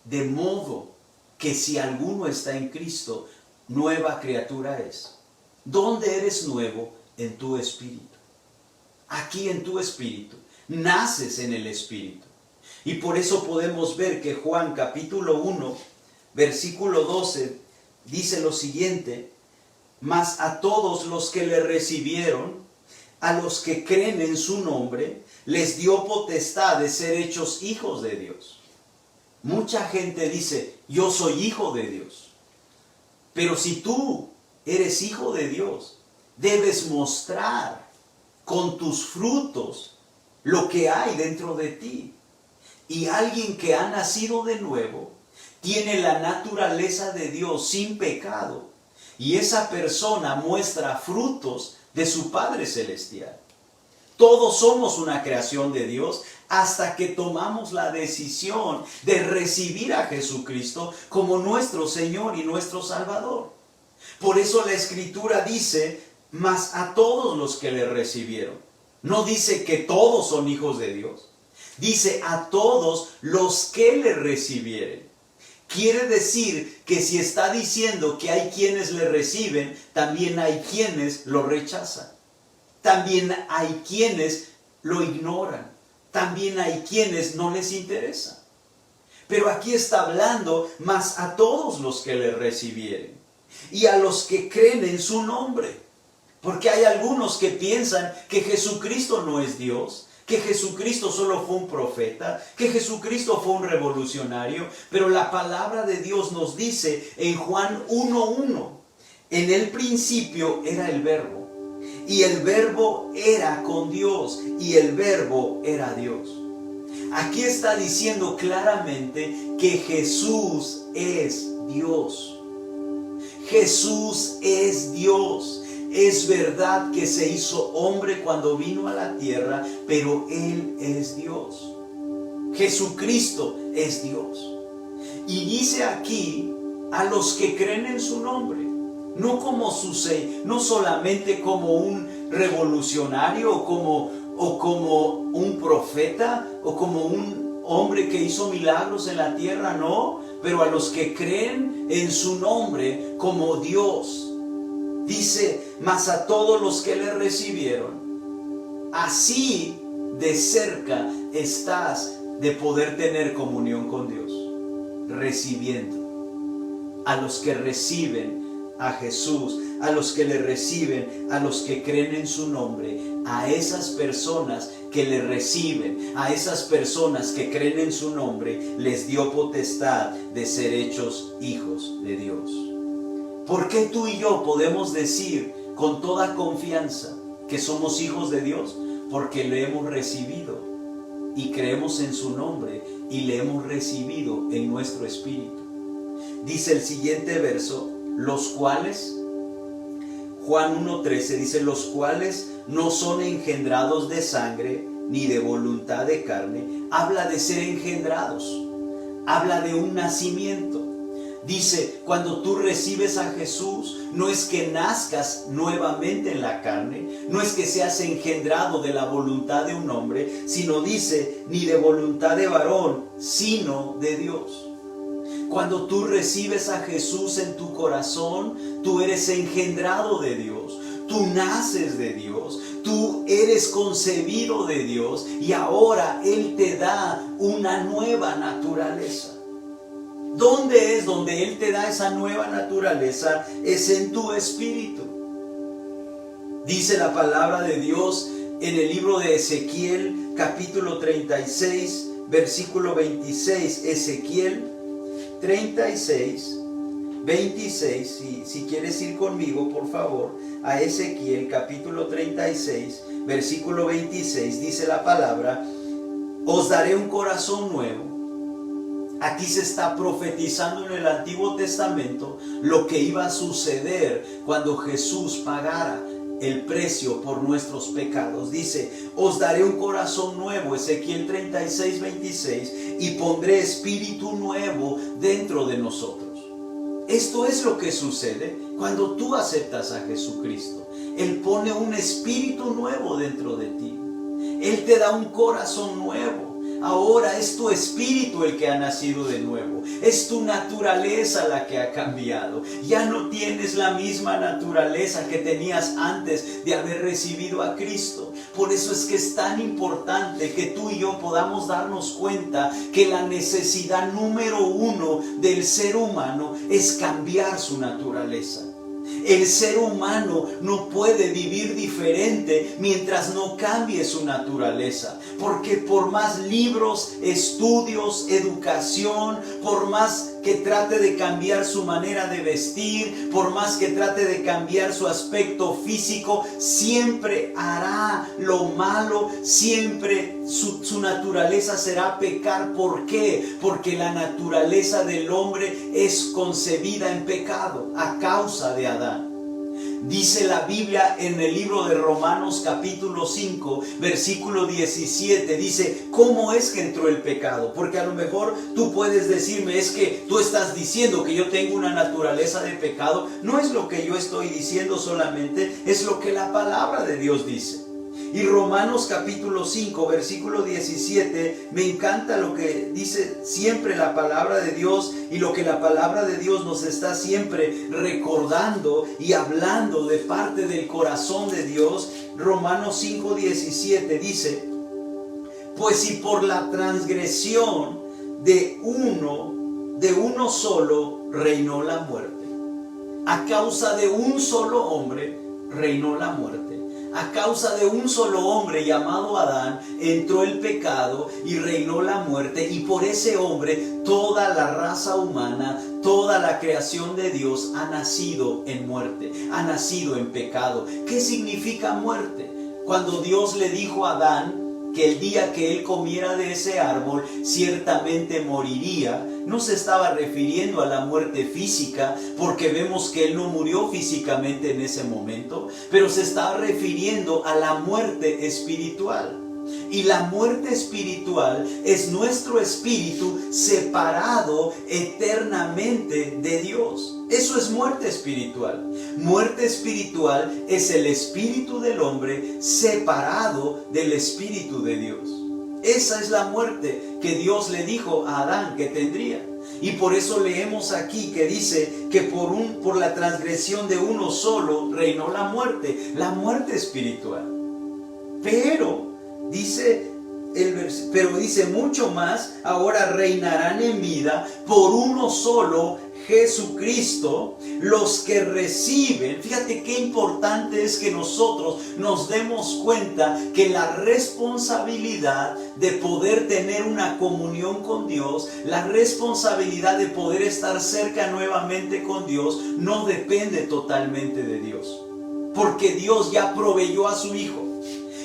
de modo que si alguno está en Cristo, nueva criatura es. ¿Dónde eres nuevo? En tu espíritu. Aquí en tu espíritu. Naces en el espíritu. Y por eso podemos ver que Juan capítulo 1, versículo 12, dice lo siguiente: mas a todos los que le recibieron, a los que creen en su nombre, les dio potestad de ser hechos hijos de Dios. Mucha gente dice, yo soy hijo de Dios. Pero si tú eres hijo de Dios, debes mostrar con tus frutos lo que hay dentro de ti. Y alguien que ha nacido de nuevo tiene la naturaleza de Dios sin pecado. Y esa persona muestra frutos de su Padre Celestial. Todos somos una creación de Dios hasta que tomamos la decisión de recibir a Jesucristo como nuestro Señor y nuestro Salvador. Por eso la Escritura dice, mas a todos los que le recibieron. No dice que todos son hijos de Dios. Dice a todos los que le recibieren. Quiere decir que si está diciendo que hay quienes le reciben, también hay quienes lo rechazan. También hay quienes lo ignoran. También hay quienes no les interesa. Pero aquí está hablando más a todos los que le recibieren y a los que creen en su nombre. Porque hay algunos que piensan que Jesucristo no es Dios, que Jesucristo solo fue un profeta, que Jesucristo fue un revolucionario, pero la palabra de Dios nos dice en Juan 1:1, en el principio era el Verbo, y el Verbo era con Dios, y el Verbo era Dios. Aquí está diciendo claramente que Jesús es Dios. Jesús es Dios. Es verdad que se hizo hombre cuando vino a la tierra, pero Él es Dios. Jesucristo es Dios. Y dice aquí a los que creen en su nombre, no como no solamente como un revolucionario o como un profeta o como un hombre que hizo milagros en la tierra, no, pero a los que creen en su nombre como Dios. Dice, mas a todos los que le recibieron, así de cerca estás de poder tener comunión con Dios, recibiendo. A los que reciben a Jesús, a los que le reciben, a los que creen en su nombre, a esas personas que le reciben, a esas personas que creen en su nombre, les dio potestad de ser hechos hijos de Dios. ¿Por qué tú y yo podemos decir con toda confianza que somos hijos de Dios? Porque le hemos recibido y creemos en su nombre y le hemos recibido en nuestro espíritu. Dice el siguiente verso, los cuales, Juan 1:13 dice, los cuales no son engendrados de sangre ni de voluntad de carne. Habla de ser engendrados, habla de un nacimiento. Dice, cuando tú recibes a Jesús, no es que nazcas nuevamente en la carne, no es que seas engendrado de la voluntad de un hombre, sino dice, ni de voluntad de varón, sino de Dios. Cuando tú recibes a Jesús en tu corazón, tú eres engendrado de Dios, tú naces de Dios, tú eres concebido de Dios y ahora Él te da una nueva naturaleza. ¿Dónde es donde Él te da esa nueva naturaleza? Es en tu espíritu. Dice la palabra de Dios en el libro de Ezequiel, capítulo 36, versículo 26. Ezequiel 36, 26. Si quieres ir conmigo, por favor, a Ezequiel, capítulo 36, versículo 26. Dice la palabra, os daré un corazón nuevo. Aquí se está profetizando en el Antiguo Testamento lo que iba a suceder cuando Jesús pagara el precio por nuestros pecados. Dice, os daré un corazón nuevo, Ezequiel 36, 26, y pondré espíritu nuevo dentro de nosotros. Esto es lo que sucede cuando tú aceptas a Jesucristo. Él pone un espíritu nuevo dentro de ti. Él te da un corazón nuevo. Ahora es tu espíritu el que ha nacido de nuevo. Es tu naturaleza la que ha cambiado. Ya no tienes la misma naturaleza que tenías antes de haber recibido a Cristo. Por eso es que es tan importante que tú y yo podamos darnos cuenta que la necesidad número uno del ser humano es cambiar su naturaleza. El ser humano no puede vivir diferente mientras no cambie su naturaleza. Porque por más libros, estudios, educación, por más que trate de cambiar su manera de vestir, por más que trate de cambiar su aspecto físico, siempre hará lo malo, siempre su naturaleza será pecar. ¿Por qué? Porque la naturaleza del hombre es concebida en pecado a causa de Adán. Dice la Biblia en el libro de Romanos capítulo 5, versículo 17, dice, ¿cómo es que entró el pecado? Porque a lo mejor tú puedes decirme, es que tú estás diciendo que yo tengo una naturaleza de pecado. No es lo que yo estoy diciendo solamente, es lo que la palabra de Dios dice. Y Romanos capítulo 5, versículo 17, me encanta lo que dice siempre la palabra de Dios y lo que la palabra de Dios nos está siempre recordando y hablando de parte del corazón de Dios. Romanos 5, 17 dice, pues si por la transgresión de uno solo reinó la muerte, a causa de un solo hombre reinó la muerte. A causa de un solo hombre llamado Adán entró el pecado y reinó la muerte, y por ese hombre toda la raza humana, toda la creación de Dios ha nacido en muerte, ha nacido en pecado. ¿Qué significa muerte? Cuando Dios le dijo a Adán que el día que él comiera de ese árbol ciertamente moriría, no se estaba refiriendo a la muerte física, porque vemos que él no murió físicamente en ese momento, pero se estaba refiriendo a la muerte espiritual. Y la muerte espiritual es nuestro espíritu separado eternamente de Dios. Eso es muerte espiritual. Muerte espiritual es el espíritu del hombre separado del espíritu de Dios. Esa es la muerte que Dios le dijo a Adán que tendría. Y por eso leemos aquí que dice que por la transgresión de uno solo reinó la muerte espiritual. Pero dice mucho más, ahora reinarán en vida por uno solo, Jesucristo, los que reciben. Fíjate qué importante es que nosotros nos demos cuenta que la responsabilidad de poder tener una comunión con Dios, la responsabilidad de poder estar cerca nuevamente con Dios, no depende totalmente de Dios, porque Dios ya proveyó a su Hijo.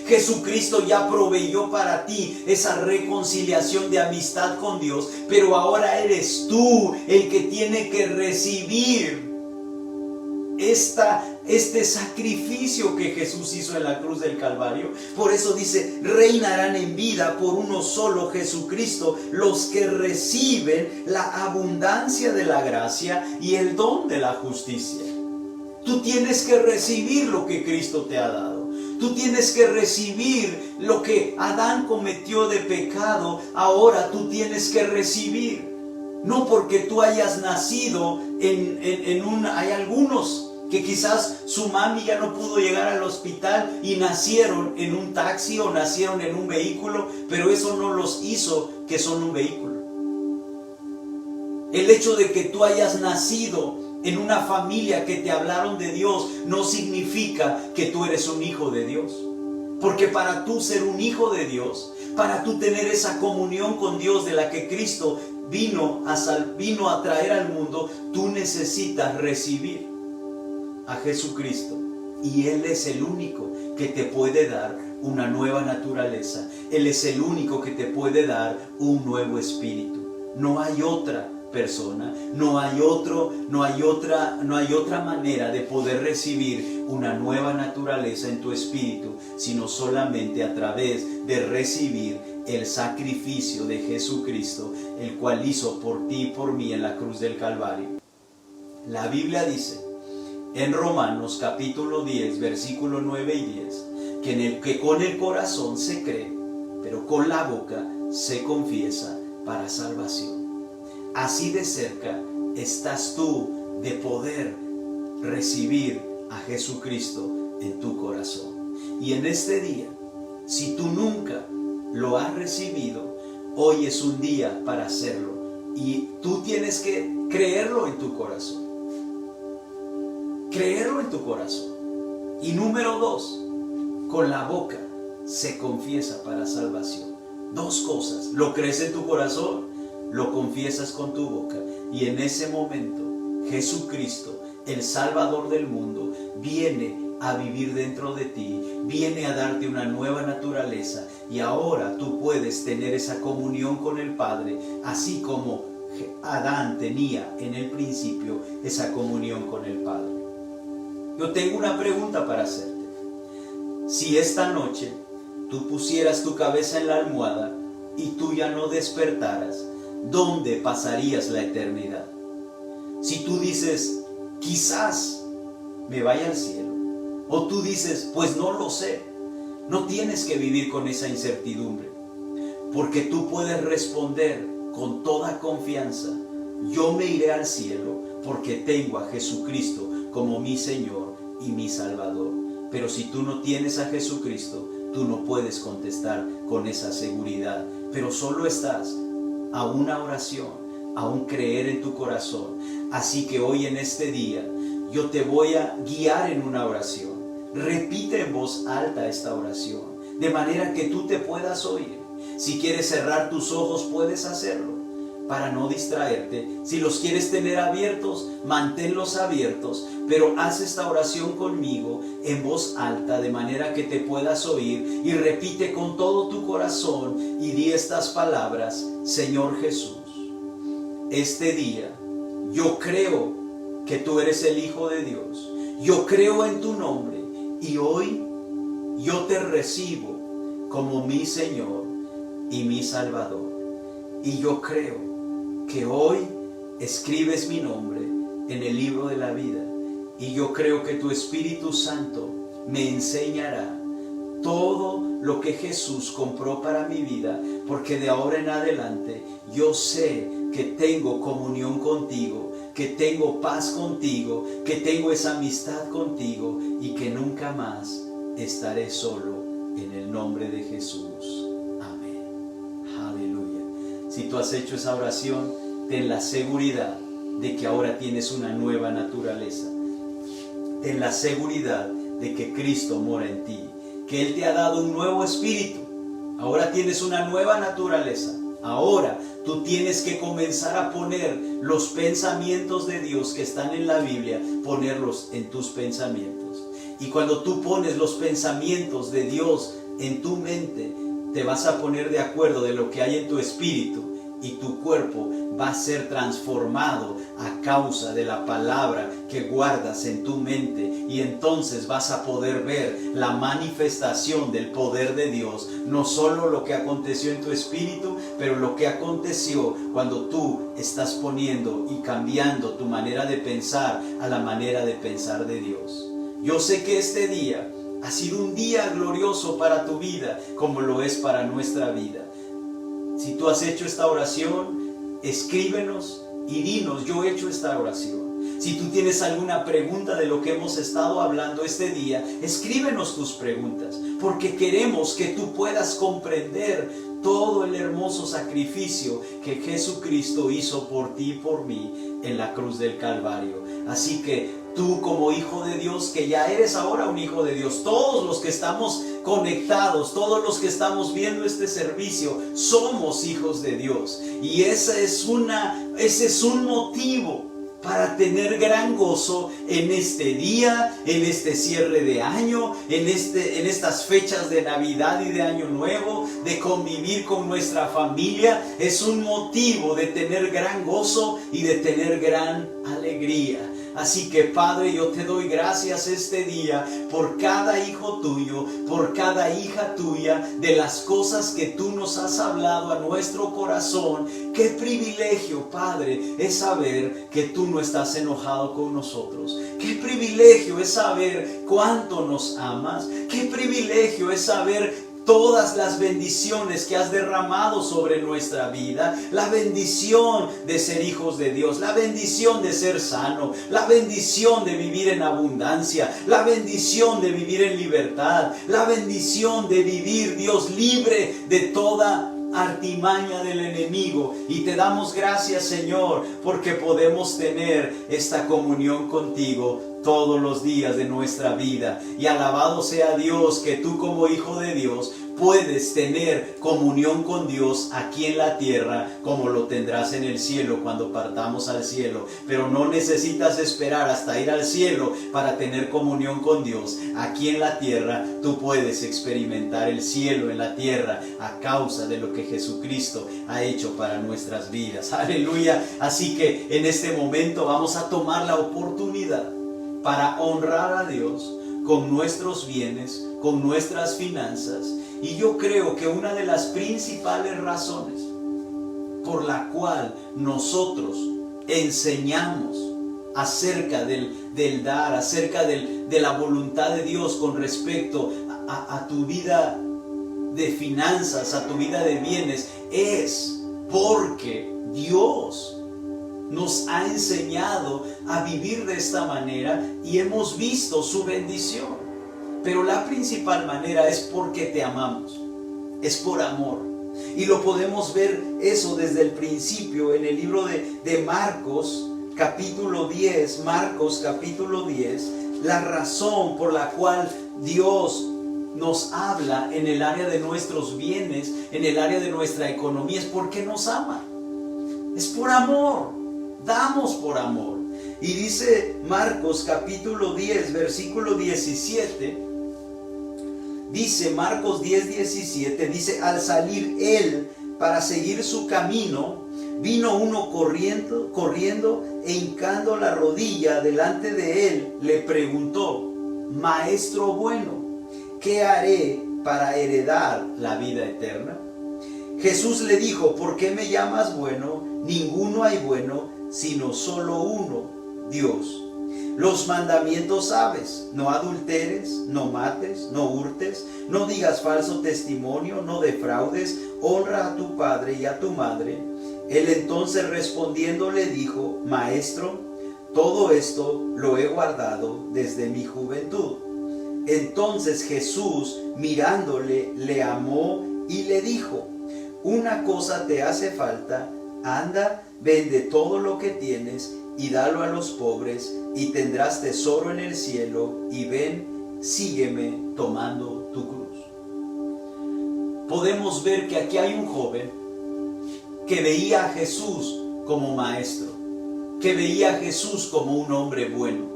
Jesucristo ya proveyó para ti esa reconciliación de amistad con Dios, pero ahora eres tú el que tiene que recibir este sacrificio que Jesús hizo en la cruz del Calvario. Por eso dice, reinarán en vida por uno solo, Jesucristo, los que reciben la abundancia de la gracia y el don de la justicia. Tú tienes que recibir lo que Cristo te ha dado. Tú tienes que recibir lo que Adán cometió de pecado. Ahora tú tienes que recibir. No porque tú hayas nacido hay algunos que quizás su mami ya no pudo llegar al hospital y nacieron en un taxi o nacieron en un vehículo, pero eso no los hizo que son un vehículo. El hecho de que tú hayas nacido en una familia que te hablaron de Dios no significa que tú eres un hijo de Dios. Porque para tú ser un hijo de Dios, para tú tener esa comunión con Dios de la que Cristo vino a traer al mundo, tú necesitas recibir a Jesucristo. Y Él es el único que te puede dar una nueva naturaleza. Él es el único que te puede dar un nuevo espíritu. No hay otra persona, no hay otra manera de poder recibir una nueva naturaleza en tu espíritu, sino solamente a través de recibir el sacrificio de Jesucristo, el cual hizo por ti y por mí en la cruz del Calvario. La Biblia dice en Romanos capítulo 10, versículo 9 y 10, que con el corazón se cree, pero con la boca se confiesa para salvación. Así de cerca estás tú de poder recibir a Jesucristo en tu corazón. Y en este día, si tú nunca lo has recibido, hoy es un día para hacerlo. Y tú tienes que creerlo en tu corazón. Creerlo en tu corazón. Y número 2, con la boca se confiesa para salvación. 2 cosas. Lo crees en tu corazón, lo confiesas con tu boca. Y en ese momento, Jesucristo, el Salvador del mundo, viene a vivir dentro de ti, viene a darte una nueva naturaleza, y ahora tú puedes tener esa comunión con el Padre, así como Adán tenía en el principio esa comunión con el Padre. Yo tengo una pregunta para hacerte. Si esta noche tú pusieras tu cabeza en la almohada y tú ya no despertaras, ¿dónde pasarías la eternidad? Si tú dices, quizás me vaya al cielo, o tú dices, pues no lo sé, no tienes que vivir con esa incertidumbre, porque tú puedes responder con toda confianza, yo me iré al cielo porque tengo a Jesucristo como mi Señor y mi Salvador. Pero si tú no tienes a Jesucristo, tú no puedes contestar con esa seguridad, pero solo estás a una oración, a un creer en tu corazón. Así que hoy en este día yo te voy a guiar en una oración. Repite en voz alta esta oración, de manera que tú te puedas oír. Si quieres cerrar tus ojos, puedes hacerlo, para no distraerte. Si los quieres tener abiertos, manténlos abiertos, pero haz esta oración conmigo en voz alta, de manera que te puedas oír, y repite con todo tu corazón y di estas palabras: Señor Jesús, este día yo creo que tú eres el Hijo de Dios, yo creo en tu nombre, y hoy yo te recibo como mi Señor y mi Salvador. Y yo creo que hoy escribes mi nombre en el libro de la vida, y yo creo que tu Espíritu Santo me enseñará todo lo que Jesús compró para mi vida, porque de ahora en adelante yo sé que tengo comunión contigo, que tengo paz contigo, que tengo esa amistad contigo, y que nunca más estaré solo, en el nombre de Jesús. Amén. Aleluya. Si tú has hecho esa oración, ten la seguridad de que ahora tienes una nueva naturaleza. Ten la seguridad de que Cristo mora en ti, que Él te ha dado un nuevo espíritu. Ahora tienes una nueva naturaleza. Ahora tú tienes que comenzar a poner los pensamientos de Dios que están en la Biblia, ponerlos en tus pensamientos. Y cuando tú pones los pensamientos de Dios en tu mente, te vas a poner de acuerdo de lo que hay en tu espíritu, y tu cuerpo va a ser transformado a causa de la palabra que guardas en tu mente, y entonces vas a poder ver la manifestación del poder de Dios, no solo lo que aconteció en tu espíritu, pero lo que aconteció cuando tú estás poniendo y cambiando tu manera de pensar a la manera de pensar de Dios. Yo sé que este día ha sido un día glorioso para tu vida, como lo es para nuestra vida. Si tú has hecho esta oración, escríbenos y dinos: yo he hecho esta oración. Si tú tienes alguna pregunta de lo que hemos estado hablando este día, escríbenos tus preguntas, porque queremos que tú puedas comprender todo el hermoso sacrificio que Jesucristo hizo por ti y por mí en la cruz del Calvario. Así que tú, como hijo de Dios, que ya eres ahora un hijo de Dios, todos los que estamos conectados, todos los que estamos viendo este servicio, somos hijos de Dios. Y ese es un motivo para tener gran gozo en este día, en este cierre de año, en estas fechas de Navidad y de Año Nuevo, de convivir con nuestra familia. Es un motivo de tener gran gozo y de tener gran alegría. Así que Padre, yo te doy gracias este día por cada hijo tuyo, por cada hija tuya, de las cosas que tú nos has hablado a nuestro corazón. Qué privilegio, Padre, es saber que tú no estás enojado con nosotros. Qué privilegio es saber cuánto nos amas. Qué privilegio es saber todas las bendiciones que has derramado sobre nuestra vida, la bendición de ser hijos de Dios, la bendición de ser sano, la bendición de vivir en abundancia, la bendición de vivir en libertad, la bendición de vivir, Dios, libre de toda artimaña del enemigo. Y te damos gracias, Señor, porque podemos tener esta comunión contigo todos los días de nuestra vida. Y alabado sea Dios que tú, como hijo de Dios, puedes tener comunión con Dios aquí en la tierra, como lo tendrás en el cielo cuando partamos al cielo. Pero no necesitas esperar hasta ir al cielo para tener comunión con Dios. Aquí en la tierra tú puedes experimentar el cielo en la tierra a causa de lo que Jesucristo ha hecho para nuestras vidas. Aleluya. Así que en este momento vamos a tomar la oportunidad para honrar a Dios con nuestros bienes, con nuestras finanzas. Y yo creo que una de las principales razones por la cual nosotros enseñamos acerca del dar, acerca de la voluntad de Dios con respecto a tu vida de finanzas, a tu vida de bienes, es porque Dios nos ha enseñado a vivir de esta manera y hemos visto su bendición. Pero la principal manera es porque te amamos, es por amor. Y lo podemos ver eso desde el principio en el libro de Marcos capítulo 10, Marcos capítulo 10, la razón por la cual Dios nos habla en el área de nuestros bienes, en el área de nuestra economía, es porque nos ama. Es por amor, damos por amor. Y dice Marcos capítulo 10, versículo 17, dice Marcos 10, 17, dice: al salir él para seguir su camino, vino uno corriendo e hincando la rodilla delante de él, le preguntó: Maestro bueno, ¿qué haré para heredar la vida eterna? Jesús le dijo: ¿por qué me llamas bueno? Ninguno hay bueno, sino solo uno, Dios. Los mandamientos sabes: no adulteres, no mates, no hurtes, no digas falso testimonio, no defraudes, honra a tu padre y a tu madre. Él entonces respondiendo le dijo: Maestro, todo esto lo he guardado desde mi juventud. Entonces Jesús, mirándole, le amó y le dijo: una cosa te hace falta, anda, vende todo lo que tienes y dalo a los pobres, y tendrás tesoro en el cielo, y ven, sígueme tomando tu cruz. Podemos ver que aquí hay un joven que veía a Jesús como maestro, que veía a Jesús como un hombre bueno.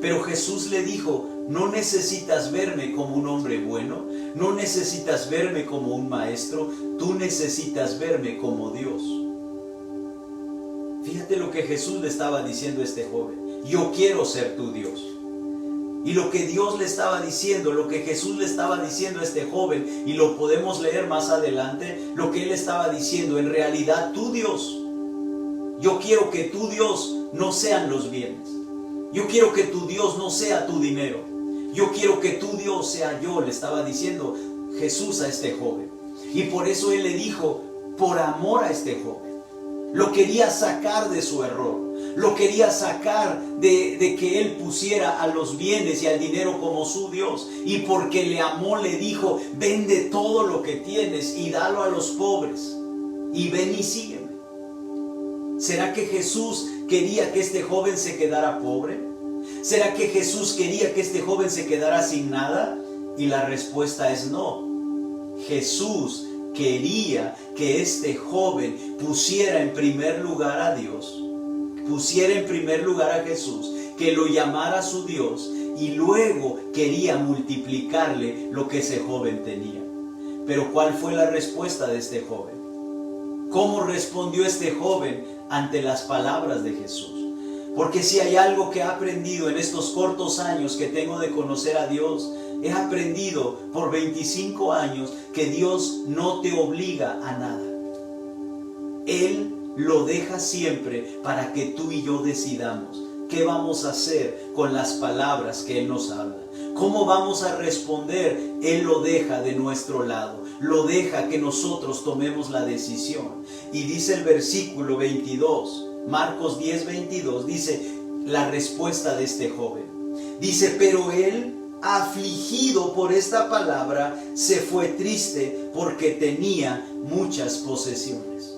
Pero Jesús le dijo: no necesitas verme como un hombre bueno, no necesitas verme como un maestro, tú necesitas verme como Dios. Fíjate lo que Jesús le estaba diciendo a este joven: yo quiero ser tu Dios. Y lo que Dios le estaba diciendo, lo que Jesús le estaba diciendo a este joven, y lo podemos leer más adelante, lo que él estaba diciendo: en realidad tu Dios, yo quiero que tu Dios no sean los bienes, yo quiero que tu Dios no sea tu dinero, yo quiero que tu Dios sea yo, le estaba diciendo Jesús a este joven. Y por eso él le dijo, por amor a este joven, lo quería sacar de su error, lo quería sacar de que él pusiera a los bienes y al dinero como su Dios. Y porque le amó, le dijo: vende todo lo que tienes y dalo a los pobres, y ven y sígueme. ¿Será que Jesús quería que este joven se quedara pobre? ¿Será que Jesús quería que este joven se quedara sin nada? Y la respuesta es no. Jesús quería que este joven pusiera en primer lugar a Dios, pusiera en primer lugar a Jesús, que lo llamara su Dios, y luego quería multiplicarle lo que ese joven tenía. Pero ¿cuál fue la respuesta de este joven? ¿Cómo respondió este joven ante las palabras de Jesús? Porque si hay algo que he aprendido en estos cortos años que tengo de conocer a Dios, he aprendido por 25 años que Dios no te obliga a nada. Él lo deja siempre para que tú y yo decidamos qué vamos a hacer con las palabras que Él nos habla. ¿Cómo vamos a responder? Él lo deja de nuestro lado. Lo deja que nosotros tomemos la decisión. Y dice el versículo 22, Marcos 10:22, dice la respuesta de este joven. Dice, pero él, afligido por esta palabra, se fue triste porque tenía muchas posesiones.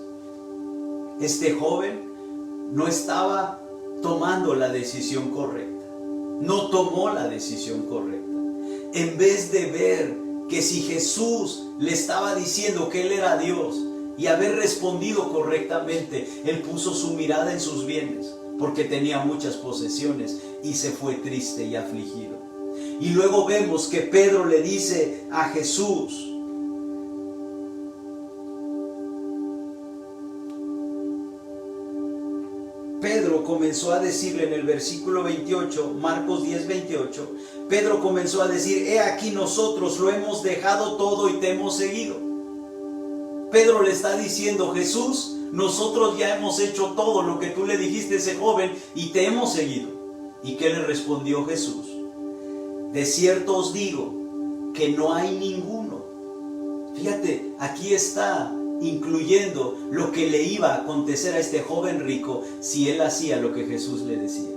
Este joven no estaba tomando la decisión correcta. No tomó la decisión correcta. En vez de ver que si Jesús le estaba diciendo que Él era Dios y haber respondido correctamente, Él puso su mirada en sus bienes porque tenía muchas posesiones y se fue triste y afligido. Y luego vemos que Pedro le dice a Jesús, Pedro comenzó a decirle en el versículo 28, Marcos 10:28, Pedro comenzó a decir, he aquí nosotros lo hemos dejado todo y te hemos seguido. Pedro le está diciendo, Jesús, nosotros ya hemos hecho todo lo que tú le dijiste a ese joven y te hemos seguido. ¿Y qué le respondió Jesús? De cierto os digo que no hay ninguno. Fíjate, aquí está incluyendo lo que le iba a acontecer a este joven rico si él hacía lo que Jesús le decía.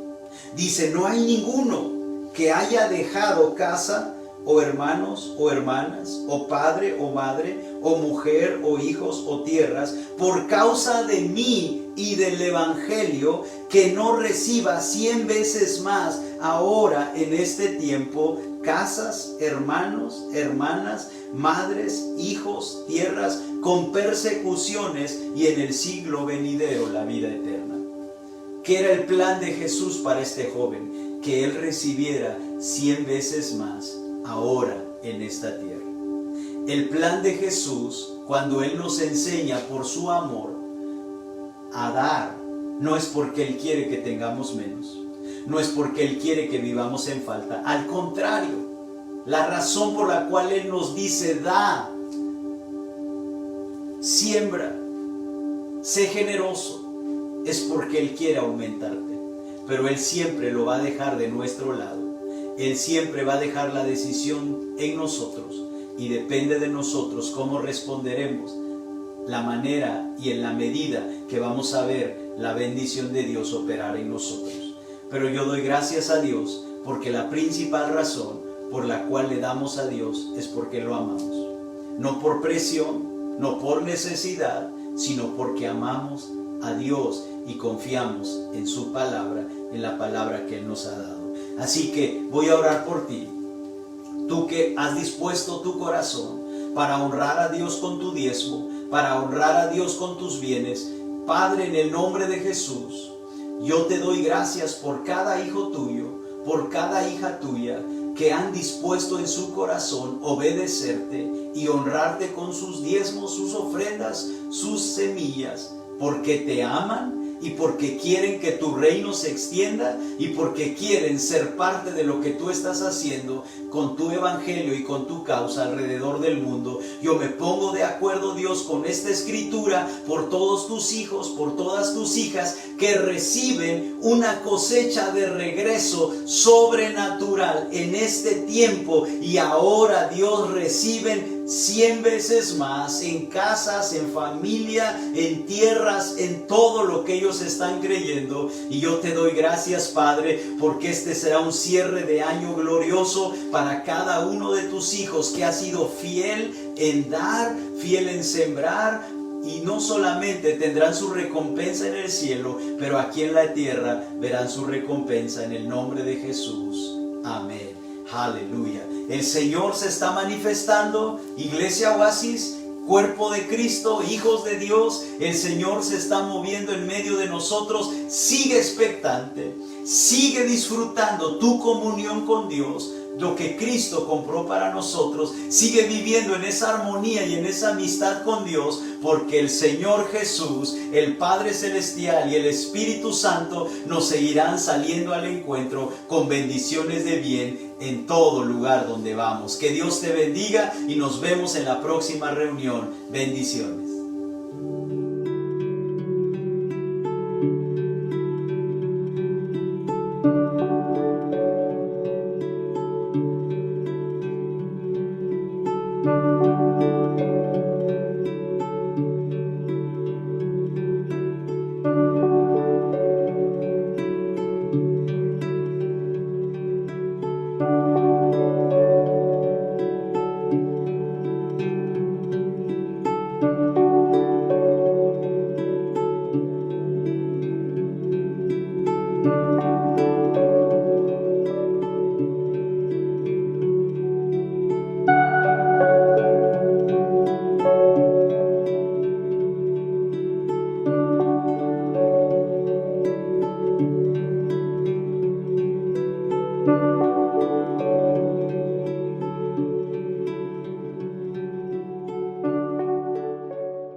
Dice, no hay ninguno que haya dejado casa o hermanos o hermanas o padre o madre o mujer o hijos o tierras por causa de mí y del evangelio, que no reciba 100 veces más ahora en este tiempo casas, hermanos, hermanas, madres, hijos, tierras, con persecuciones y en el siglo venidero la vida eterna. ¿Qué era el plan de Jesús para este joven? Que él recibiera 100 veces más ahora en esta tierra. El plan de Jesús, cuando Él nos enseña por su amor a dar, no es porque Él quiere que tengamos menos, no es porque Él quiere que vivamos en falta. Al contrario, la razón por la cual Él nos dice, da, siembra, sé generoso, es porque Él quiere aumentarte. Pero Él siempre lo va a dejar de nuestro lado. Él siempre va a dejar la decisión en nosotros y depende de nosotros cómo responderemos, la manera y en la medida que vamos a ver la bendición de Dios operar en nosotros. Pero yo doy gracias a Dios porque la principal razón por la cual le damos a Dios es porque lo amamos. No por presión, no por necesidad, sino porque amamos a Dios y confiamos en su palabra, en la palabra que Él nos ha dado. Así que voy a orar por ti, tú que has dispuesto tu corazón para honrar a Dios con tu diezmo, para honrar a Dios con tus bienes. Padre, en el nombre de Jesús, yo te doy gracias por cada hijo tuyo, por cada hija tuya, que han dispuesto en su corazón obedecerte y honrarte con sus diezmos, sus ofrendas, sus semillas, porque te aman y porque quieren que tu reino se extienda y porque quieren ser parte de lo que tú estás haciendo con tu evangelio y con tu causa alrededor del mundo. Yo me pongo de acuerdo, Dios, con esta escritura por todos tus hijos, por todas tus hijas que reciben una cosecha de regreso sobrenatural en este tiempo, y ahora, Dios, reciben 100 veces más en casas, en familia, en tierras, en todo lo que ellos están creyendo. Y yo te doy gracias, Padre, porque este será un cierre de año glorioso para cada uno de tus hijos que ha sido fiel en dar, fiel en sembrar. Y no solamente tendrán su recompensa en el cielo, pero aquí en la tierra verán su recompensa en el nombre de Jesús. Amén. Aleluya. El Señor se está manifestando. Iglesia Oasis, cuerpo de Cristo, hijos de Dios, el Señor se está moviendo en medio de nosotros. Sigue expectante, sigue disfrutando tu comunión con Dios, lo que Cristo compró para nosotros, sigue viviendo en esa armonía y en esa amistad con Dios, porque el Señor Jesús, el Padre Celestial y el Espíritu Santo nos seguirán saliendo al encuentro con bendiciones de bien en todo lugar donde vamos. Que Dios te bendiga y nos vemos en la próxima reunión. Bendiciones.